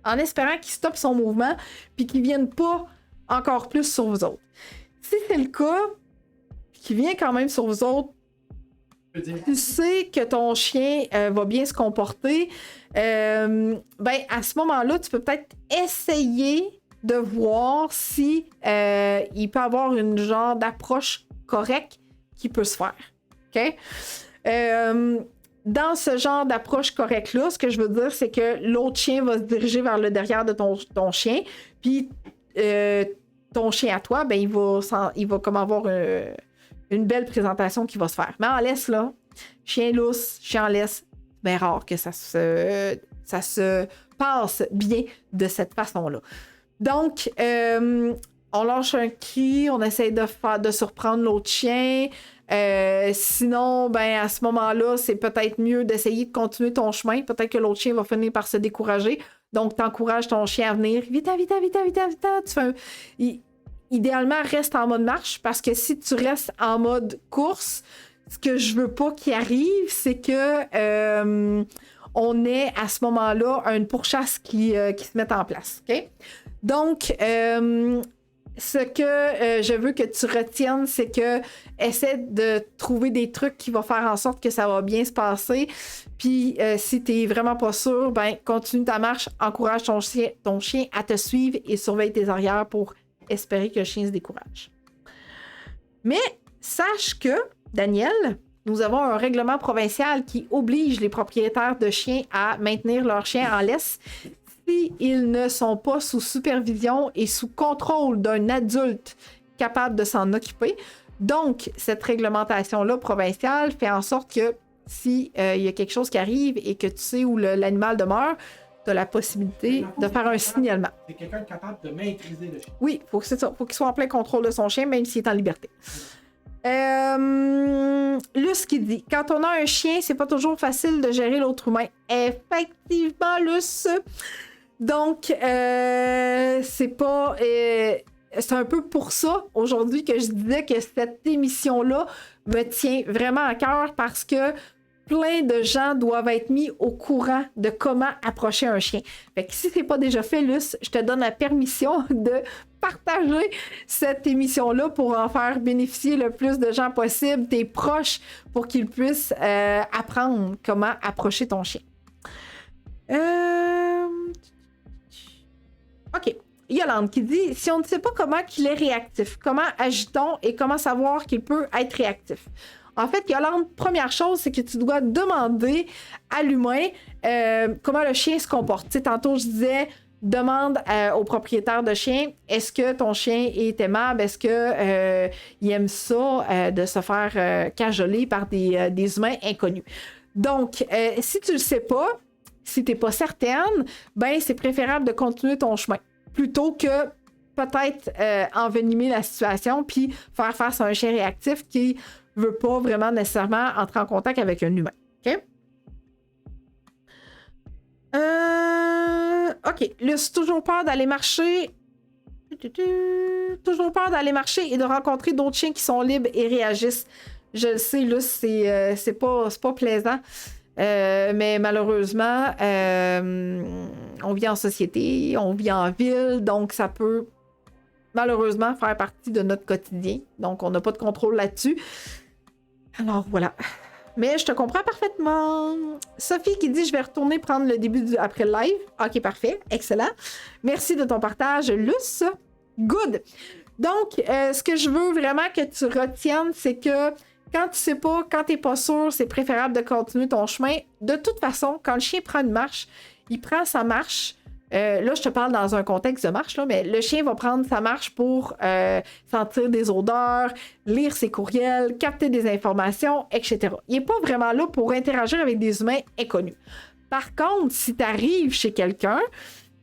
En espérant qu'il stoppe son mouvement puis qu'il ne vienne pas encore plus sur vous autres. Si c'est le cas, qu'il vient quand même sur vous autres, tu sais que ton chien va bien se comporter, ben à ce moment-là, tu peux peut-être essayer de voir si il peut avoir une genre d'approche correcte qui peut se faire. OK? Dans ce genre d'approche correcte-là, ce que je veux dire, c'est que l'autre chien va se diriger vers le derrière de ton chien, puis ton chien à toi, ben il va comme avoir une belle présentation qui va se faire. Mais en laisse, là, chien lousse, chien en laisse, bien rare que ça se passe bien de cette façon-là. Donc, on lâche un cri, on essaie de surprendre l'autre chien. Sinon, ben à ce moment-là, c'est peut-être mieux d'essayer de continuer ton chemin. Peut-être que l'autre chien va finir par se décourager. Donc, t'encourages ton chien à venir. Vite. Idéalement, reste en mode marche parce que si tu restes en mode course, ce que je veux pas qu'il arrive, c'est que on ait à ce moment-là une pourchasse qui se mette en place. OK? Donc, ce que je veux que tu retiennes, c'est que essaie de trouver des trucs qui vont faire en sorte que ça va bien se passer. Puis si tu n'es vraiment pas sûr, ben continue ta marche, encourage ton chien à te suivre et surveille tes arrières pour espérer que le chien se décourage. Mais sache que, Daniel, nous avons un règlement provincial qui oblige les propriétaires de chiens à maintenir leurs chiens en laisse s'ils ne sont pas sous supervision et sous contrôle d'un adulte capable de s'en occuper. Donc, cette réglementation-là provinciale fait en sorte que si y a quelque chose qui arrive et que tu sais où l'animal demeure, tu as la possibilité de faire un signalement. C'est quelqu'un capable de maîtriser le chien. Oui, c'est ça. Faut qu'il soit en plein contrôle de son chien, même s'il est en liberté. Luce qui dit: quand on a un chien, c'est pas toujours facile de gérer l'autre humain. Effectivement, Luce. Donc, c'est pas... c'est un peu pour ça, aujourd'hui, que je disais que cette émission-là me tient vraiment à cœur parce que plein de gens doivent être mis au courant de comment approcher un chien. Fait que si c'est pas déjà fait, Luce, je te donne la permission de partager cette émission-là pour en faire bénéficier le plus de gens possible, tes proches, pour qu'ils puissent apprendre comment approcher ton chien. OK. Yolande qui dit, si on ne sait pas comment qu'il est réactif, comment agit-on et comment savoir qu'il peut être réactif? En fait, Yolande, première chose, c'est que tu dois demander à l'humain comment le chien se comporte. Tu sais, tantôt, je disais, demande au propriétaire de chien, est-ce que ton chien est aimable? Est-ce que il aime ça de se faire cajoler par des humains inconnus? Donc, si tu le sais pas, si tu n'es pas certaine, ben c'est préférable de continuer ton chemin plutôt que peut-être envenimer la situation puis faire face à un chien réactif qui veut pas vraiment nécessairement entrer en contact avec un humain. OK? OK. Luce, toujours peur d'aller marcher. Toujours peur d'aller marcher et de rencontrer d'autres chiens qui sont libres et réagissent. Je le sais, Luce, c'est pas plaisant. Mais malheureusement, on vit en société, on vit en ville, donc ça peut malheureusement faire partie de notre quotidien. Donc, on n'a pas de contrôle là-dessus. Alors, voilà. Mais je te comprends parfaitement. Sophie qui dit, je vais retourner prendre le début après le live. OK, parfait. Excellent. Merci de ton partage, Luce. Good. Donc, ce que je veux vraiment que tu retiennes, c'est que quand tu sais pas, quand t'es pas sûr, c'est préférable de continuer ton chemin. De toute façon, quand le chien prend une marche, il prend sa marche. Là, je te parle dans un contexte de marche, là, mais le chien va prendre sa marche pour sentir des odeurs, lire ses courriels, capter des informations, etc. Il n'est pas vraiment là pour interagir avec des humains inconnus. Par contre, si tu arrives chez quelqu'un,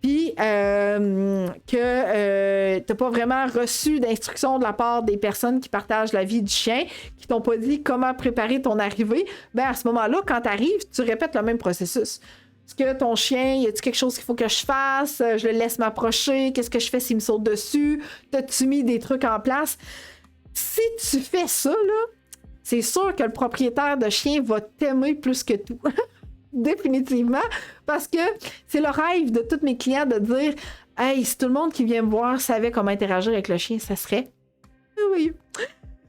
puis que tu n'as pas vraiment reçu d'instructions de la part des personnes qui partagent la vie du chien, qui t'ont pas dit comment préparer ton arrivée, ben à ce moment-là, quand tu arrives, tu répètes le même processus. Est-ce que ton chien, y a-t-il quelque chose qu'il faut que je fasse? Je le laisse m'approcher? Qu'est-ce que je fais s'il me saute dessus? T'as-tu mis des trucs en place? Si tu fais ça, là, c'est sûr que le propriétaire de chien va t'aimer plus que tout. Définitivement. Parce que c'est le rêve de tous mes clients de dire « Hey, si tout le monde qui vient me voir savait comment interagir avec le chien, ça serait... » Oui.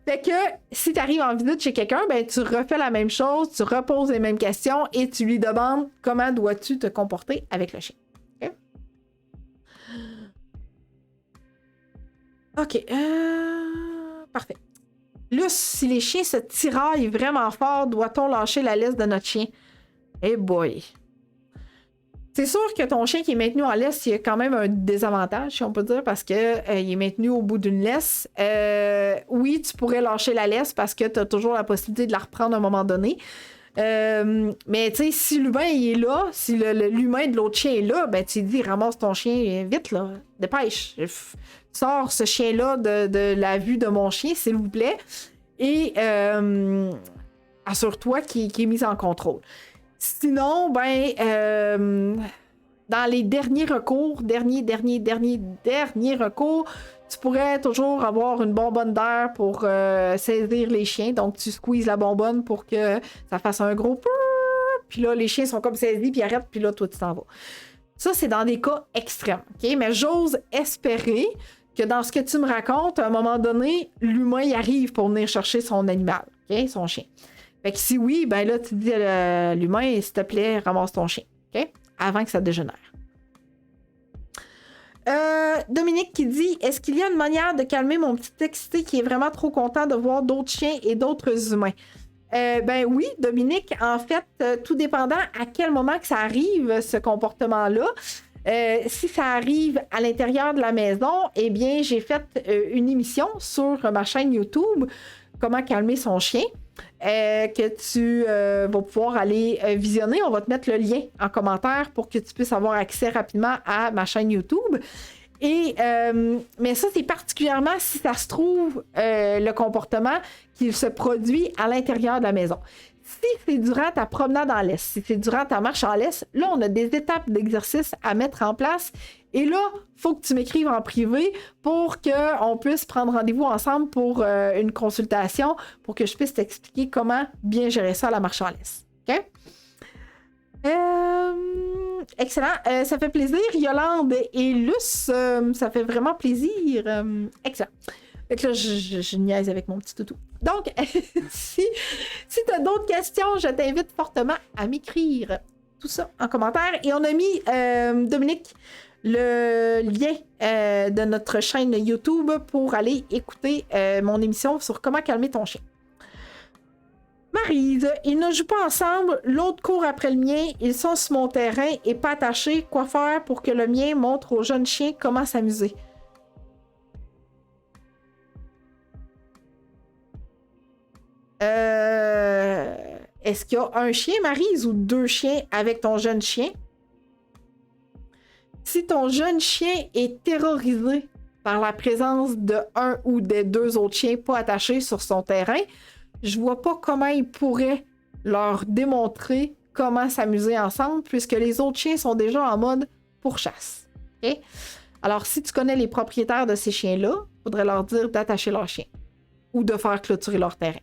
Fait que si tu arrives en visite chez quelqu'un, ben tu refais la même chose, tu reposes les mêmes questions et tu lui demandes comment dois-tu te comporter avec le chien. OK. Parfait. Là, si les chiens se tiraillent vraiment fort, doit-on lâcher la laisse de notre chien? Eh boy! C'est sûr que ton chien qui est maintenu en laisse, il y a quand même un désavantage, si on peut dire, parce qu'il est maintenu au bout d'une laisse. Oui, tu pourrais lâcher la laisse parce que tu as toujours la possibilité de la reprendre à un moment donné. Mais tu sais, si l'humain il est là, si l'humain de l'autre chien est là, ben tu dis ramasse ton chien vite, là, dépêche. Sors ce chien-là de la vue de mon chien, s'il vous plaît. Et assure-toi qu'il est mis en contrôle. Sinon, ben, dans les derniers recours, dernier recours, tu pourrais toujours avoir une bonbonne d'air pour saisir les chiens. Donc, tu squeezes la bonbonne pour que ça fasse un gros... Puis là, les chiens sont comme saisis, puis arrêtent, puis là, toi, tu t'en vas. Ça, c'est dans des cas extrêmes, OK? Mais j'ose espérer que dans ce que tu me racontes, à un moment donné, l'humain y arrive pour venir chercher son animal, OK? Son chien. Fait que si oui, ben là, tu dis à l'humain, s'il te plaît, ramasse ton chien, OK? Avant que ça dégénère. Dominique qui dit, est-ce qu'il y a une manière de calmer mon petit excité qui est vraiment trop content de voir d'autres chiens et d'autres humains? Ben oui, Dominique, en fait, tout dépendant à quel moment que ça arrive, ce comportement-là, si ça arrive à l'intérieur de la maison, eh bien, j'ai fait une émission sur ma chaîne YouTube, Comment calmer son chien, que tu vas pouvoir aller visionner. On va te mettre le lien en commentaire pour que tu puisses avoir accès rapidement à ma chaîne YouTube. Et, mais ça, c'est particulièrement si ça se trouve le comportement qui se produit à l'intérieur de la maison. Si c'est durant ta promenade en laisse, si c'est durant ta marche en laisse, là, on a des étapes d'exercice à mettre en place. Et là, il faut que tu m'écrives en privé pour qu'on puisse prendre rendez-vous ensemble pour une consultation, pour que je puisse t'expliquer comment bien gérer ça à la marche en laisse. OK? Excellent. Ça fait plaisir. Yolande et Luce, ça fait vraiment plaisir. Excellent. Fait que là, je niaise avec mon petit toutou. Donc, si tu as d'autres questions, je t'invite fortement à m'écrire tout ça en commentaire. Et on a mis, Dominique, le lien de notre chaîne YouTube pour aller écouter mon émission sur comment calmer ton chien. Maryse, ils ne jouent pas ensemble, l'autre court après le mien, ils sont sur mon terrain et pas attachés. Quoi faire pour que le mien montre aux jeunes chiens comment s'amuser? Est-ce qu'il y a un chien, Maryse, ou 2 chiens avec ton jeune chien? Si ton jeune chien est terrorisé par la présence de un ou des 2 autres chiens pas attachés sur son terrain, je vois pas comment il pourrait leur démontrer comment s'amuser ensemble puisque les autres chiens sont déjà en mode pourchasse. Okay? Alors, si tu connais les propriétaires de ces chiens-là, il faudrait leur dire d'attacher leur chien ou de faire clôturer leur terrain.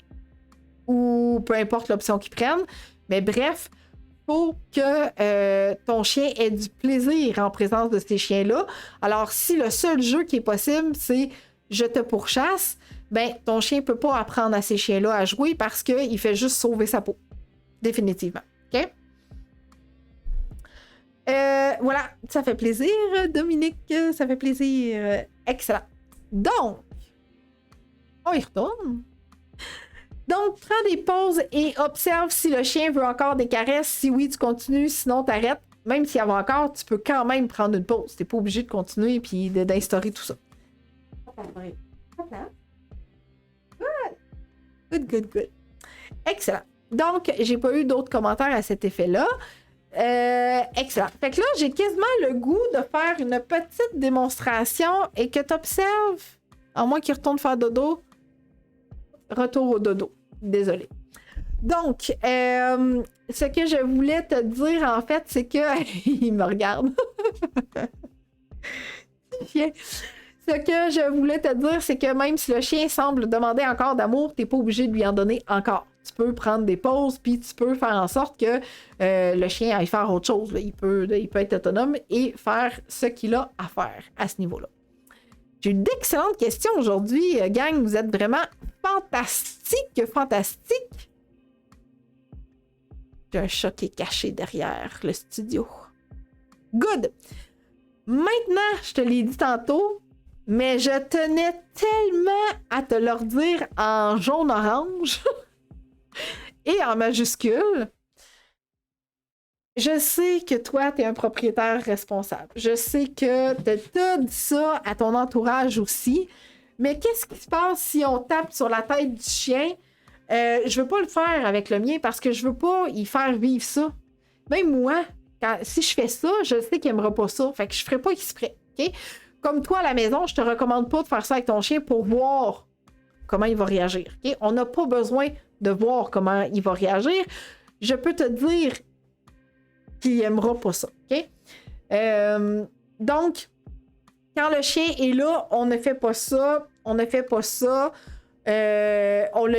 Ou peu importe l'option qu'ils prennent. Mais bref, il faut que ton chien ait du plaisir en présence de ces chiens-là. Alors, si le seul jeu qui est possible, c'est « je te pourchasse », ben, ton chien ne peut pas apprendre à ces chiens-là à jouer parce qu'il fait juste sauver sa peau. Définitivement. OK? Voilà, ça fait plaisir, Dominique. Ça fait plaisir. Excellent. Donc, on y retourne. Donc, prends des pauses et observe si le chien veut encore des caresses. Si oui, tu continues, sinon t'arrêtes. Même s'il y en a encore, tu peux quand même prendre une pause. Tu n'es pas obligé de continuer et d'instaurer tout ça. Good. Excellent. Donc, j'ai pas eu d'autres commentaires à cet effet-là. Excellent. Fait que là, j'ai quasiment le goût de faire une petite démonstration et que tu observes, à moins qu'il retourne faire dodo, retour au dodo. Désolée. Donc, ce que je voulais te dire, en fait, c'est que... Il me regarde. Ce que je voulais te dire, c'est que même si le chien semble demander encore d'amour, tu n'es pas obligé de lui en donner encore. Tu peux prendre des pauses, puis tu peux faire en sorte que le chien aille faire autre chose. Là. Il peut être autonome et faire ce qu'il a à faire à ce niveau-là. J'ai eu d'excellentes questions aujourd'hui, gang. Vous êtes vraiment fantastique. J'ai un chat qui est caché derrière le studio. Good. Maintenant, je te l'ai dit tantôt, mais je tenais tellement à te le dire en jaune-orange et en majuscule. Je sais que toi, tu es un propriétaire responsable. Je sais que tu as dit ça à ton entourage aussi. Mais qu'est-ce qui se passe si on tape sur la tête du chien? Je veux pas le faire avec le mien parce que je veux pas y faire vivre ça. Même moi, si je fais ça, je sais qu'il aimera pas ça. Fait que je ferai pas exprès. Okay? Comme toi à la maison, je te recommande pas de faire ça avec ton chien pour voir comment il va réagir. Okay? On n'a pas besoin de voir comment il va réagir. Je peux te dire qu'il aimera pas ça. Okay? Donc, quand le chien est là, on ne fait pas ça. On le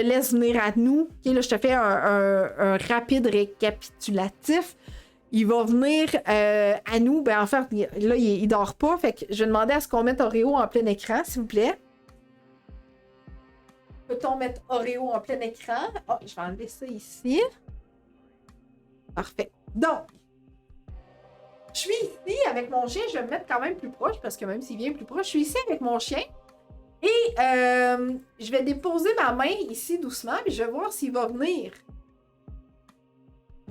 laisse venir à nous. Okay? Là, je te fais un rapide récapitulatif. Il va venir à nous. Ben, en fait, là, il dort pas. Fait que je vais demander à ce qu'on mette Oreo en plein écran, s'il vous plaît. Peut-on mettre Oreo en plein écran? Oh, je vais enlever ça ici. Parfait. Donc, je suis ici avec mon chien. Je vais me mettre quand même plus proche parce que même s'il vient plus proche, je suis ici avec mon chien. Et je vais déposer ma main ici doucement. Puis je vais voir s'il va venir.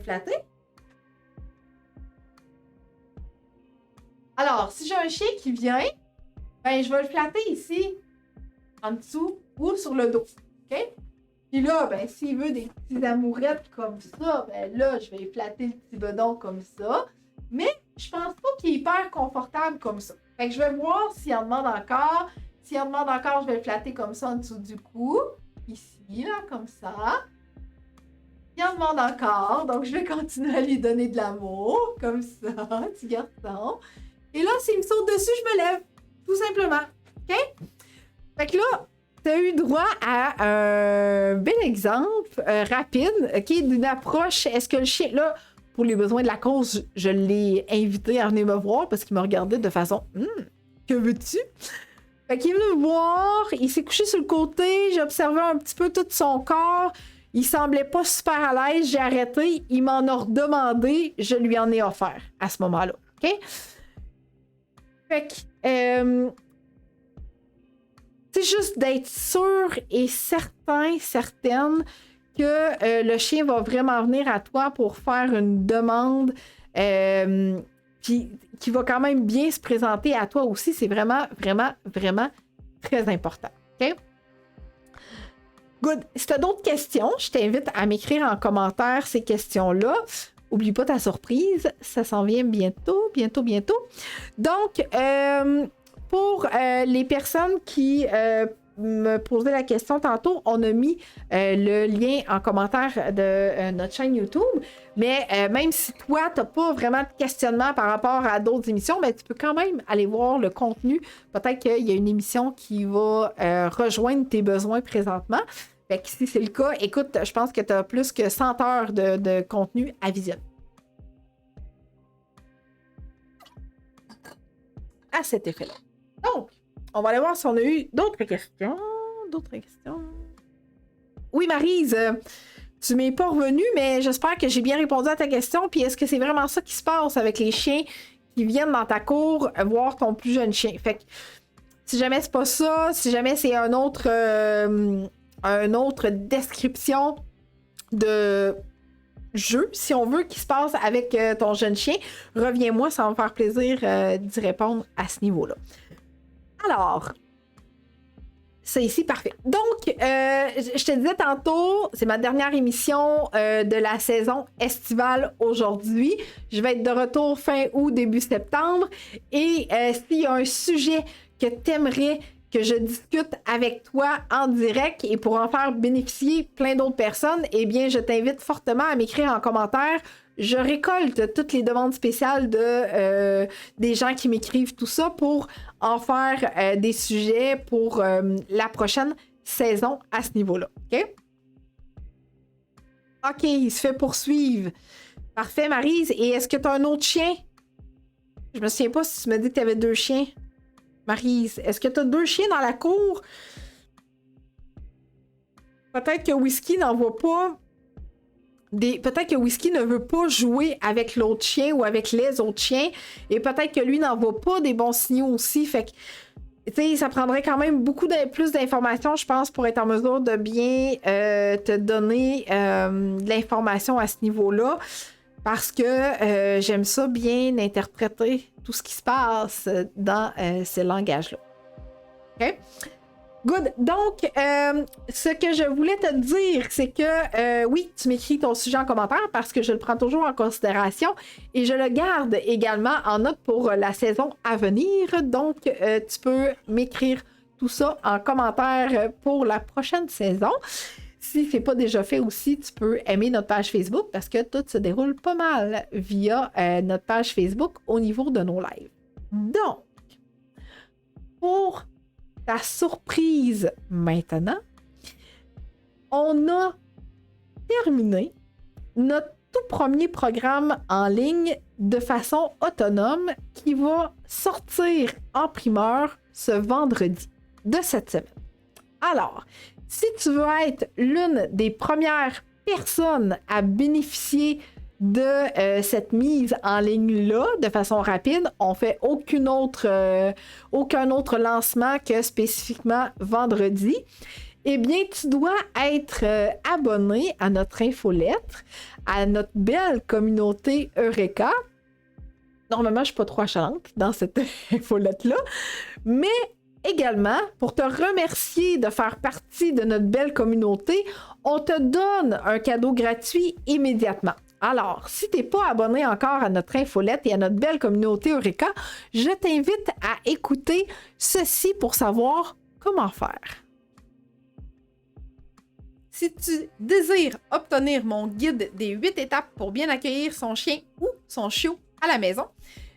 Flatter. Alors, si j'ai un chien qui vient, ben, je vais le flatter ici, en dessous ou sur le dos. OK? Puis là, ben, s'il veut des petites amourettes comme ça, ben là, je vais flatter le petit bedon comme ça. Mais je pense pas qu'il est hyper confortable comme ça. Fait que je vais voir s'il en demande encore. S'il en demande encore, je vais le flatter comme ça en dessous du cou. Ici, là, comme ça. Il en demande encore, donc je vais continuer à lui donner de l'amour, comme ça, petit garçon. Et là, s'il me saute dessus, je me lève, tout simplement. OK? Fait que là, tu as eu droit à un bel exemple rapide, OK, d'une approche. Est-ce que le chien, là, pour les besoins de la cause, je l'ai invité à venir me voir parce qu'il me regardait de façon que veux-tu? Fait qu'il est venu me voir, il s'est couché sur le côté, j'ai observé un petit peu tout son corps. Il semblait pas super à l'aise, j'ai arrêté, il m'en a redemandé, je lui en ai offert à ce moment-là. OK? Fait que, c'est juste d'être sûr et certaine que le chien va vraiment venir à toi pour faire une demande, puis qui va quand même bien se présenter à toi aussi. C'est vraiment très important. OK? Good. Si tu as d'autres questions, je t'invite à m'écrire en commentaire ces questions-là. Oublie pas ta surprise, ça s'en vient bientôt. Donc, pour les personnes qui me posaient la question tantôt, on a mis le lien en commentaire de notre chaîne YouTube. Mais même si toi, tu n'as pas vraiment de questionnement par rapport à d'autres émissions, ben, tu peux quand même aller voir le contenu. Peut-être qu'il y a une émission qui va rejoindre tes besoins présentement. Fait que si c'est le cas, écoute, je pense que tu as plus que 100 heures de contenu à visionner. À cet effet-là. Donc, on va aller voir si on a eu d'autres questions. Oui, Maryse, tu m'es pas revenue, mais j'espère que j'ai bien répondu à ta question. Puis est-ce que c'est vraiment ça qui se passe avec les chiens qui viennent dans ta cour voir ton plus jeune chien? Fait que si jamais c'est pas ça, si jamais c'est une autre description de jeu, si on veut, qui se passe avec ton jeune chien, reviens-moi, ça va me faire plaisir d'y répondre à ce niveau-là. Alors, c'est ici, parfait. Donc, je te disais tantôt, c'est ma dernière émission de la saison estivale aujourd'hui. Je vais être de retour fin août, début septembre. Et s'il y a un sujet que tu aimerais que je discute avec toi en direct et pour en faire bénéficier plein d'autres personnes, eh bien, je t'invite fortement à m'écrire en commentaire. Je récolte toutes les demandes spéciales des gens qui m'écrivent tout ça pour en faire des sujets pour la prochaine saison à ce niveau-là. OK? OK, il se fait poursuivre. Parfait, Maryse. Et est-ce que tu as un autre chien? Je me souviens pas si tu me dis que tu avais 2 chiens. Maryse, est-ce que tu as 2 chiens dans la cour? Peut-être que Whisky n'en voit pas. Peut-être que Whisky ne veut pas jouer avec l'autre chien ou avec les autres chiens. Et peut-être que lui n'en voit pas des bons signaux aussi. Fait que, tu sais, ça prendrait quand même beaucoup plus d'informations, je pense, pour être en mesure de bien te donner de l'information à ce niveau-là. Parce que j'aime ça bien interpréter tout ce qui se passe dans ce langage-là. OK? Good. Donc, ce que je voulais te dire, c'est que oui, tu m'écris ton sujet en commentaire parce que je le prends toujours en considération et je le garde également en note pour la saison à venir. Donc, tu peux m'écrire tout ça en commentaire pour la prochaine saison. Si ce n'est pas déjà fait aussi, tu peux aimer notre page Facebook parce que tout se déroule pas mal via notre page Facebook au niveau de nos lives. Donc, pour ta surprise maintenant, on a terminé notre tout premier programme en ligne de façon autonome qui va sortir en primeur ce vendredi de cette semaine. Alors, si tu veux être l'une des premières personnes à bénéficier de cette mise en ligne-là de façon rapide, on fait aucun autre lancement que spécifiquement vendredi, eh bien, tu dois être abonné à notre infolettre, à notre belle communauté Eureka. Normalement, je ne suis pas trop achalante dans cette infolette-là, mais également, pour te remercier de faire partie de notre belle communauté, on te donne un cadeau gratuit immédiatement. Alors, si tu n'es pas abonné encore à notre infolette et à notre belle communauté Eureka, je t'invite à écouter ceci pour savoir comment faire. Si tu désires obtenir mon guide des 8 étapes pour bien accueillir son chien ou son chiot à la maison,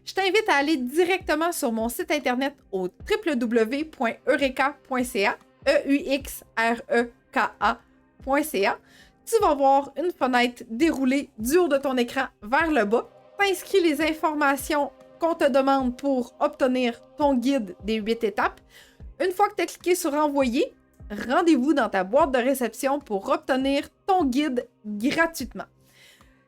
je t'invite à aller directement sur mon site internet au www.eureka.ca, EUXREKA.ca. Tu vas voir une fenêtre déroulée du haut de ton écran vers le bas. T'inscris les informations qu'on te demande pour obtenir ton guide des 8 étapes. Une fois que tu as cliqué sur Envoyer, rendez-vous dans ta boîte de réception pour obtenir ton guide gratuitement.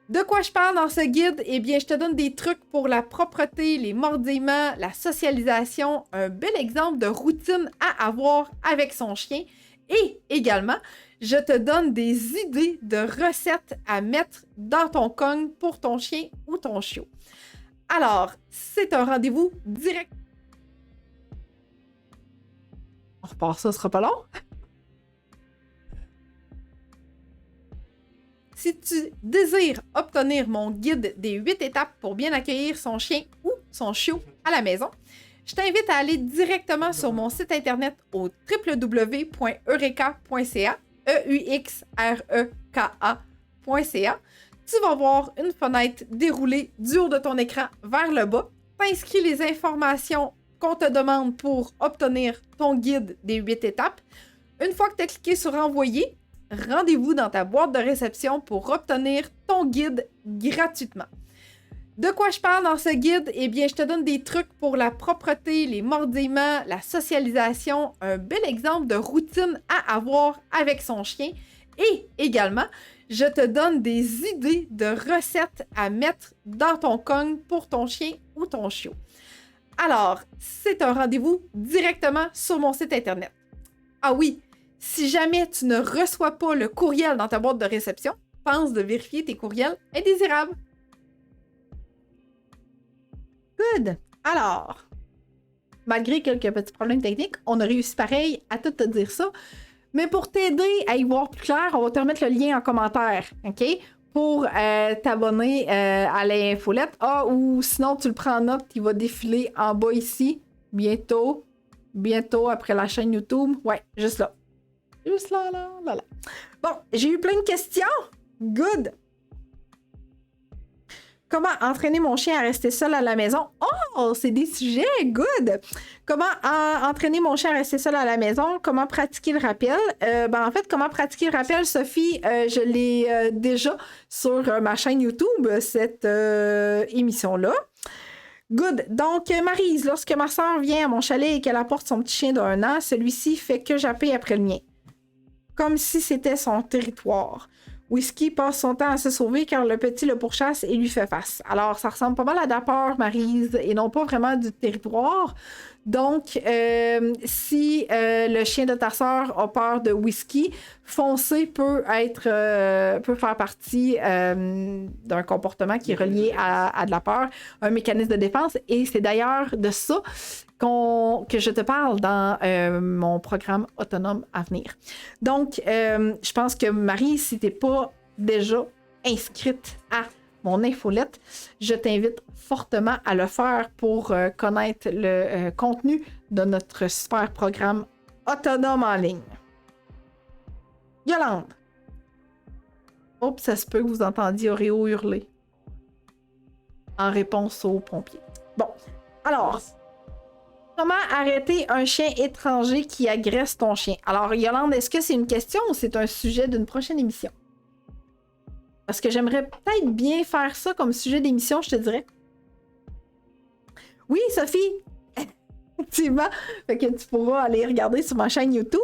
De quoi je parle dans ce guide? Eh bien, je te donne des trucs pour la propreté, les mordillements, la socialisation, un bel exemple de routine à avoir avec son chien et également, je te donne des idées de recettes à mettre dans ton cogne pour ton chien ou ton chiot. Alors, c'est un rendez-vous direct. On repart ça, ce sera pas long. Si tu désires obtenir mon guide des 8 étapes pour bien accueillir son chien ou son chiot à la maison, je t'invite à aller directement sur mon site internet au www.eureka.ca, EUXREKA.ca. Tu vas voir une fenêtre déroulée du haut de ton écran vers le bas. T'inscris les informations qu'on te demande pour obtenir ton guide des 8 étapes. Une fois que tu as cliqué sur Envoyer, rendez-vous dans ta boîte de réception pour obtenir ton guide gratuitement. De quoi je parle dans ce guide? Eh bien, je te donne des trucs pour la propreté, les mordillements, la socialisation, un bel exemple de routine à avoir avec son chien et également, je te donne des idées de recettes à mettre dans ton cogne pour ton chien ou ton chiot. Alors, c'est un rendez-vous directement sur mon site internet. Ah oui! Si jamais tu ne reçois pas le courriel dans ta boîte de réception, pense de vérifier tes courriels indésirables. Good! Alors, malgré quelques petits problèmes techniques, on a réussi pareil à tout te dire ça. Mais pour t'aider à y voir plus clair, on va te remettre le lien en commentaire, OK? Pour t'abonner à l'infolette. Ah, ou sinon, tu le prends en note, il va défiler en bas ici, bientôt après la chaîne YouTube. Ouais, juste là. Juste là. Bon, j'ai eu plein de questions. Good. Comment entraîner mon chien à rester seul à la maison? Oh, c'est des sujets. Good. Comment entraîner mon chien à rester seul à la maison? Comment pratiquer le rappel? En fait, comment pratiquer le rappel, Sophie, je l'ai déjà sur ma chaîne YouTube, cette émission-là. Good. Donc, Maryse, lorsque ma soeur vient à mon chalet et qu'elle apporte son petit chien d'1 an, celui-ci fait que japper après le mien. Comme si c'était son territoire. Whisky passe son temps à se sauver car le petit le pourchasse et lui fait face. Alors, ça ressemble pas mal à de la peur, Maryse, et non pas vraiment du territoire. Donc, si le chien de ta sœur a peur de whisky, foncer peut faire partie d'un comportement qui est relié à de la peur, un mécanisme de défense. Et c'est d'ailleurs de ça que je te parle dans mon programme autonome à venir. Donc, je pense que Marie, si tu n'es pas déjà inscrite à mon infolette, je t'invite fortement à le faire pour connaître le contenu de notre super programme autonome en ligne. Yolande. Oups, ça se peut que vous entendiez Oreo hurler en réponse aux pompiers. Bon, alors... Comment arrêter un chien étranger qui agresse ton chien? Alors, Yolande, est-ce que c'est une question ou c'est un sujet d'une prochaine émission? Parce que j'aimerais peut-être bien faire ça comme sujet d'émission, je te dirais. Oui, Sophie! Effectivement. Fait que tu pourras aller regarder sur ma chaîne YouTube.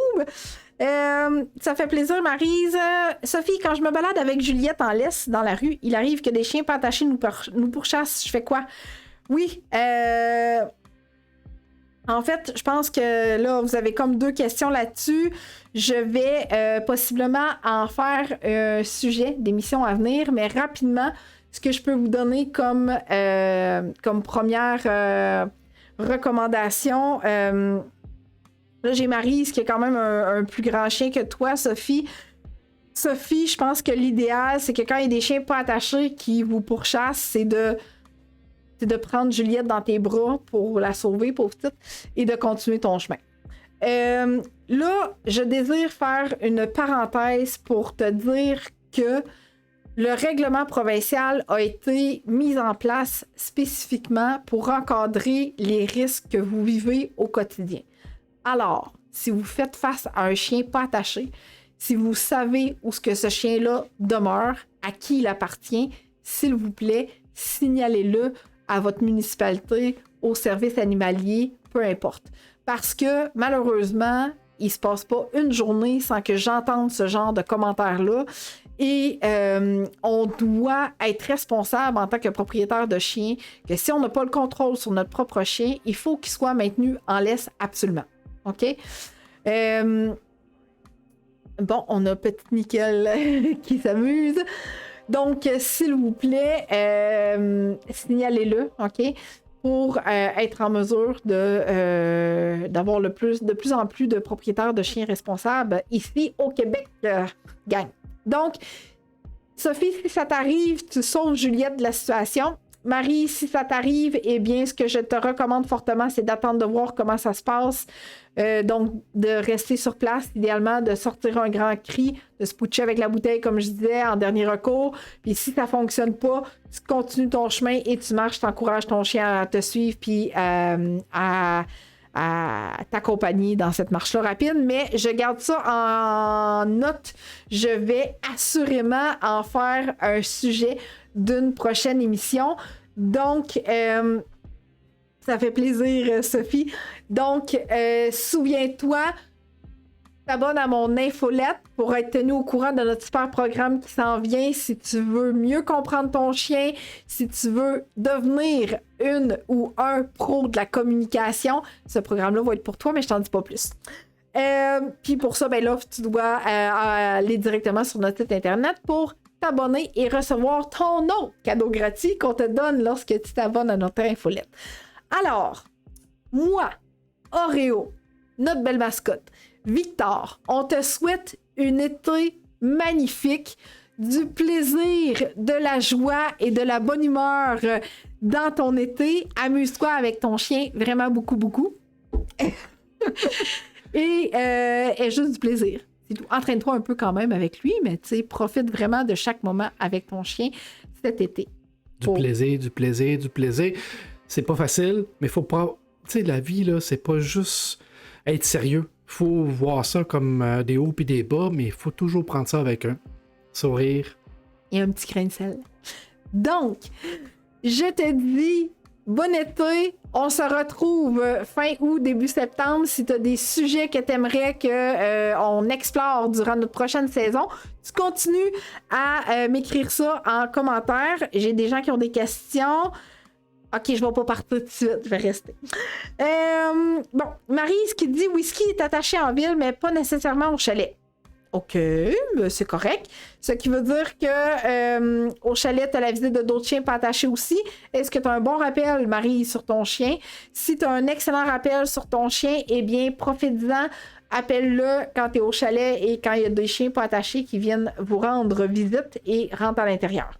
Ça fait plaisir, Maryse. Sophie, quand je me balade avec Juliette en laisse dans la rue, il arrive que des chiens pas attachés nous pourchassent. Je fais quoi? Oui, en fait, je pense que là, vous avez comme 2 questions là-dessus. Je vais possiblement en faire un sujet d'émission à venir, mais rapidement, ce que je peux vous donner comme première recommandation, là, j'ai Maryse qui est quand même un plus grand chien que toi, Sophie. Sophie, je pense que l'idéal, c'est que quand il y a des chiens pas attachés qui vous pourchassent, c'est de prendre Juliette dans tes bras pour la sauver, pauvre petite, et de continuer ton chemin. là, je désire faire une parenthèse pour te dire que le règlement provincial a été mis en place spécifiquement pour encadrer les risques que vous vivez au quotidien. Alors, si vous faites face à un chien pas attaché, si vous savez où ce que ce chien-là demeure, à qui il appartient, s'il vous plaît, signalez-le à votre municipalité, au service animalier, peu importe. Parce que, malheureusement, il ne se passe pas une journée sans que j'entende ce genre de commentaires-là. Et on doit être responsable en tant que propriétaire de chien, que si on n'a pas le contrôle sur notre propre chien, il faut qu'il soit maintenu en laisse absolument. OK? Bon, on a Petit Nickel qui s'amuse. Donc, s'il vous plaît, signalez-le, OK? Pour être en mesure d'avoir de plus en plus de propriétaires de chiens responsables ici au Québec, gang. Donc, Sophie, si ça t'arrive, tu sauves Juliette de la situation. Marie, si ça t'arrive, eh bien, ce que je te recommande fortement, c'est d'attendre de voir comment ça se passe. Donc, de rester sur place, idéalement, de sortir un grand cri, de se putcher avec la bouteille, comme je disais, en dernier recours. Puis si ça ne fonctionne pas, tu continues ton chemin et tu marches, tu encourages ton chien à te suivre, puis à t'accompagner dans cette marche-là rapide. Mais je garde ça en note. Je vais assurément en faire un sujet d'une prochaine émission. Donc, ça fait plaisir, Sophie. Donc, souviens-toi, t'abonnes à mon infolette pour être tenu au courant de notre super programme qui s'en vient. Si tu veux mieux comprendre ton chien, si tu veux devenir une ou un pro de la communication, ce programme-là va être pour toi, mais je t'en dis pas plus. Puis pour ça, ben là, tu dois aller directement sur notre site internet pour t'abonner et recevoir ton autre cadeau gratuit qu'on te donne lorsque tu t'abonnes à notre infolette. Alors, moi, Oreo, notre belle mascotte, Victor, on te souhaite une été magnifique, du plaisir, de la joie et de la bonne humeur dans ton été. Amuse-toi avec ton chien, vraiment beaucoup, beaucoup. Et juste du plaisir. Entraîne-toi un peu quand même avec lui, mais tu sais, profite vraiment de chaque moment avec ton chien cet été. Du plaisir. C'est pas facile, mais faut pas... Tu sais, la vie, là, c'est pas juste être sérieux. Faut voir ça comme des hauts et des bas, mais il faut toujours prendre ça avec un sourire. Et un petit grain de sel. Donc, je te dis... Bon été, on se retrouve fin août, début septembre. Si tu as des sujets que tu aimerais qu'on explore durant notre prochaine saison, tu continues à m'écrire ça en commentaire. J'ai des gens qui ont des questions. OK, je ne vais pas partir tout de suite, je vais rester. Bon, Marie, ce qui dit whisky est attaché en ville, mais pas nécessairement au chalet. OK, c'est correct. Ce qui veut dire que au chalet, tu as la visite de d'autres chiens pas attachés aussi. Est-ce que tu as un bon rappel, Marie, sur ton chien? Si tu as un excellent rappel sur ton chien, eh bien, profite-en. Appelle-le quand tu es au chalet et quand il y a des chiens pas attachés qui viennent vous rendre visite et rentrent à l'intérieur.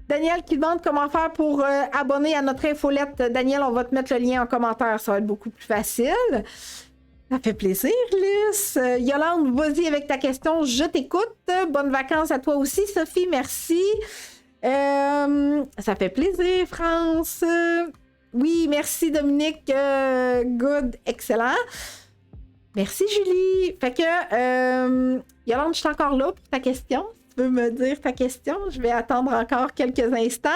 Daniel qui demande comment faire pour abonner à notre infolette. Daniel, on va te mettre le lien en commentaire. Ça va être beaucoup plus facile. Ça fait plaisir, Lys. Yolande, vas-y avec ta question. Je t'écoute. Bonnes vacances à toi aussi, Sophie. Merci. Ça fait plaisir, France. Oui, merci, Dominique. Good, excellent. Merci, Julie. Fait que, Yolande, je suis encore là pour ta question. Si tu veux me dire ta question, je vais attendre encore quelques instants.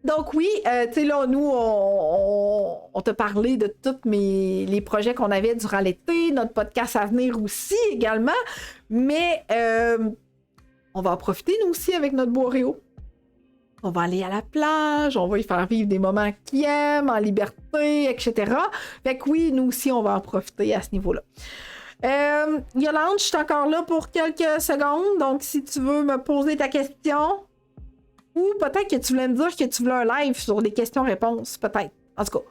Donc oui, tu sais là, nous, on t'a parlé de tous les projets qu'on avait durant l'été, notre podcast à venir aussi également, mais on va en profiter nous aussi avec notre beau Oreo. On va aller à la plage, on va y faire vivre des moments qu'il aime, en liberté, etc. Fait que oui, nous aussi, on va en profiter à ce niveau-là. Yolande, je suis encore là pour quelques secondes, donc si tu veux me poser ta question... Ou peut-être que tu voulais me dire que tu voulais un live sur les questions-réponses. Peut-être. En tout cas,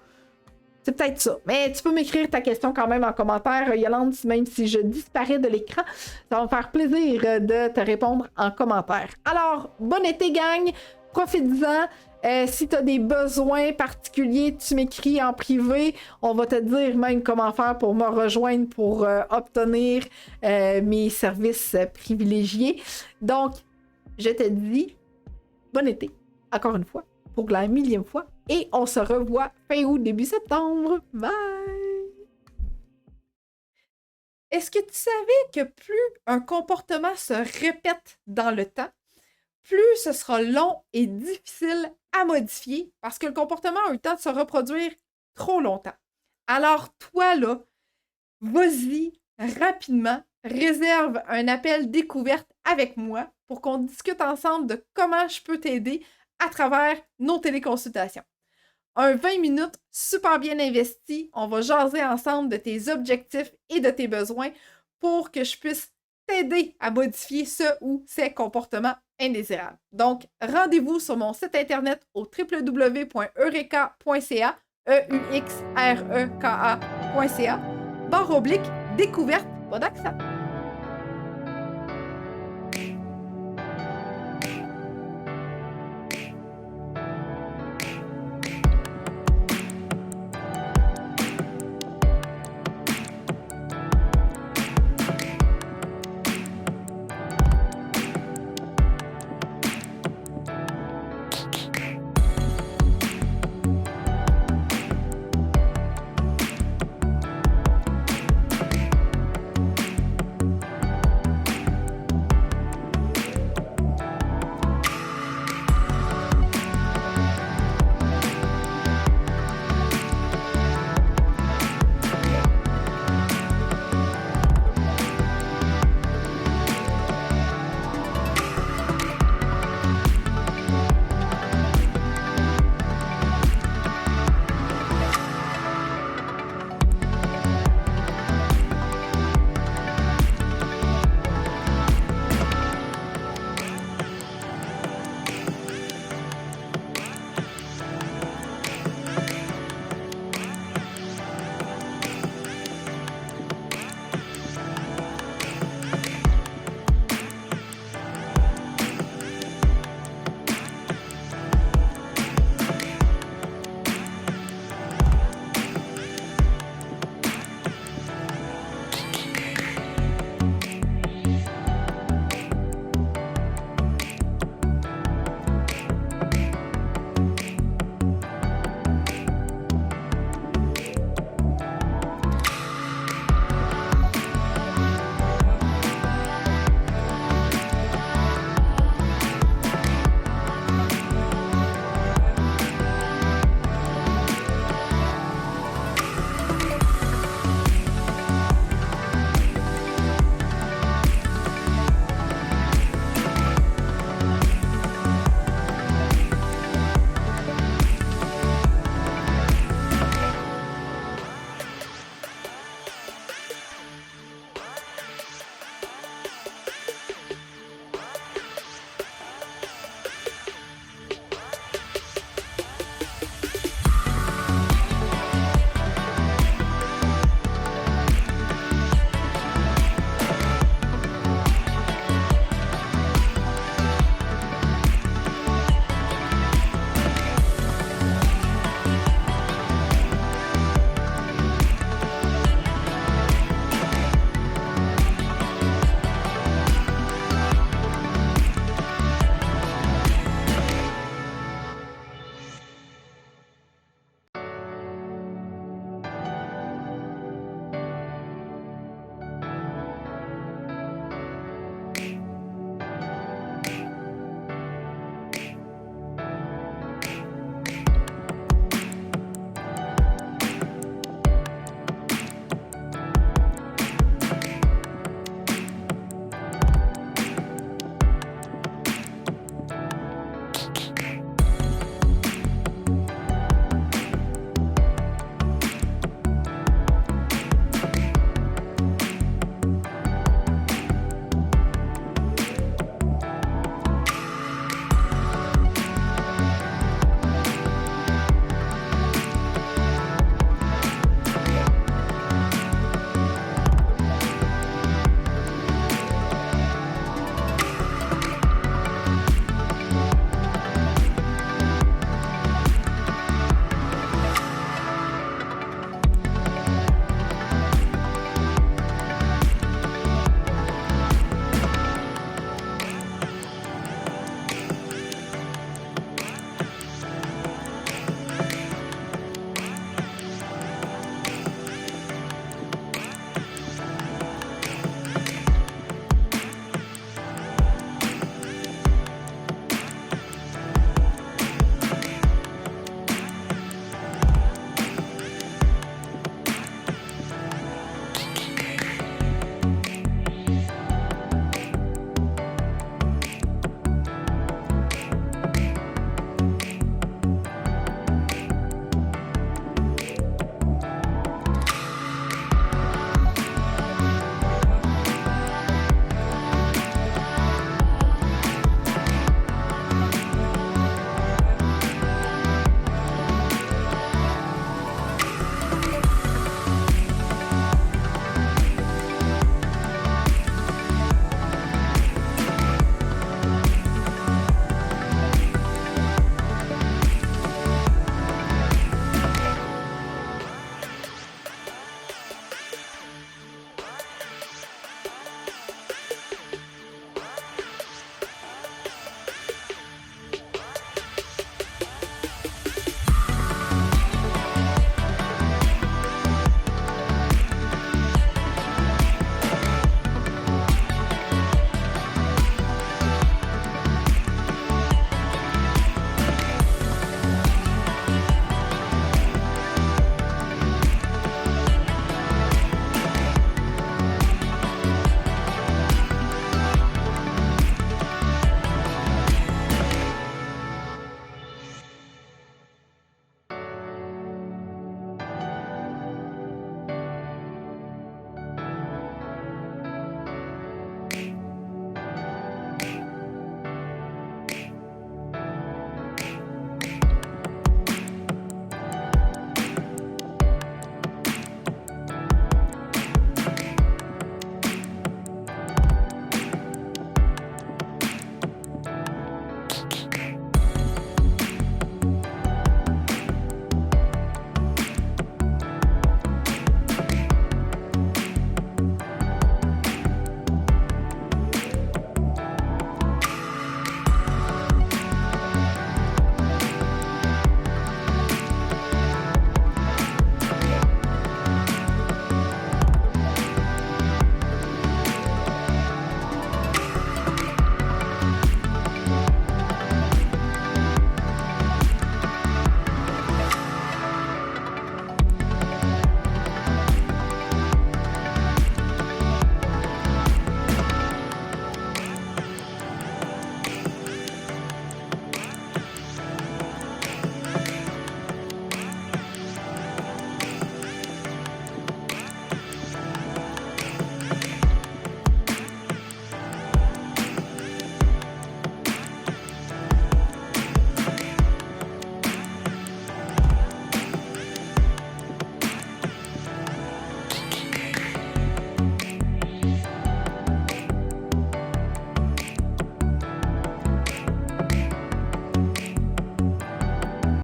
c'est peut-être ça. Mais tu peux m'écrire ta question quand même en commentaire, Yolande, même si je disparais de l'écran. Ça va me faire plaisir de te répondre en commentaire. Alors, bon été, gang. Profite-en. Si tu as des besoins particuliers, tu m'écris en privé. On va te dire même comment faire pour me rejoindre pour obtenir mes services privilégiés. Donc, je te dis bon été, encore une fois, pour la 1000e fois. Et on se revoit fin août, début septembre. Bye! Est-ce que tu savais que plus un comportement se répète dans le temps, plus ce sera long et difficile à modifier parce que le comportement a eu le temps de se reproduire trop longtemps. Alors toi, là, vas-y rapidement, réserve un appel découverte avec moi pour qu'on discute ensemble de comment je peux t'aider à travers nos téléconsultations. Un 20 minutes super bien investi, on va jaser ensemble de tes objectifs et de tes besoins pour que je puisse t'aider à modifier ce ou ces comportements indésirables. Donc, rendez-vous sur mon site internet au www.eureka.ca, EUXREKA.ca, /découverte, pas d'accent.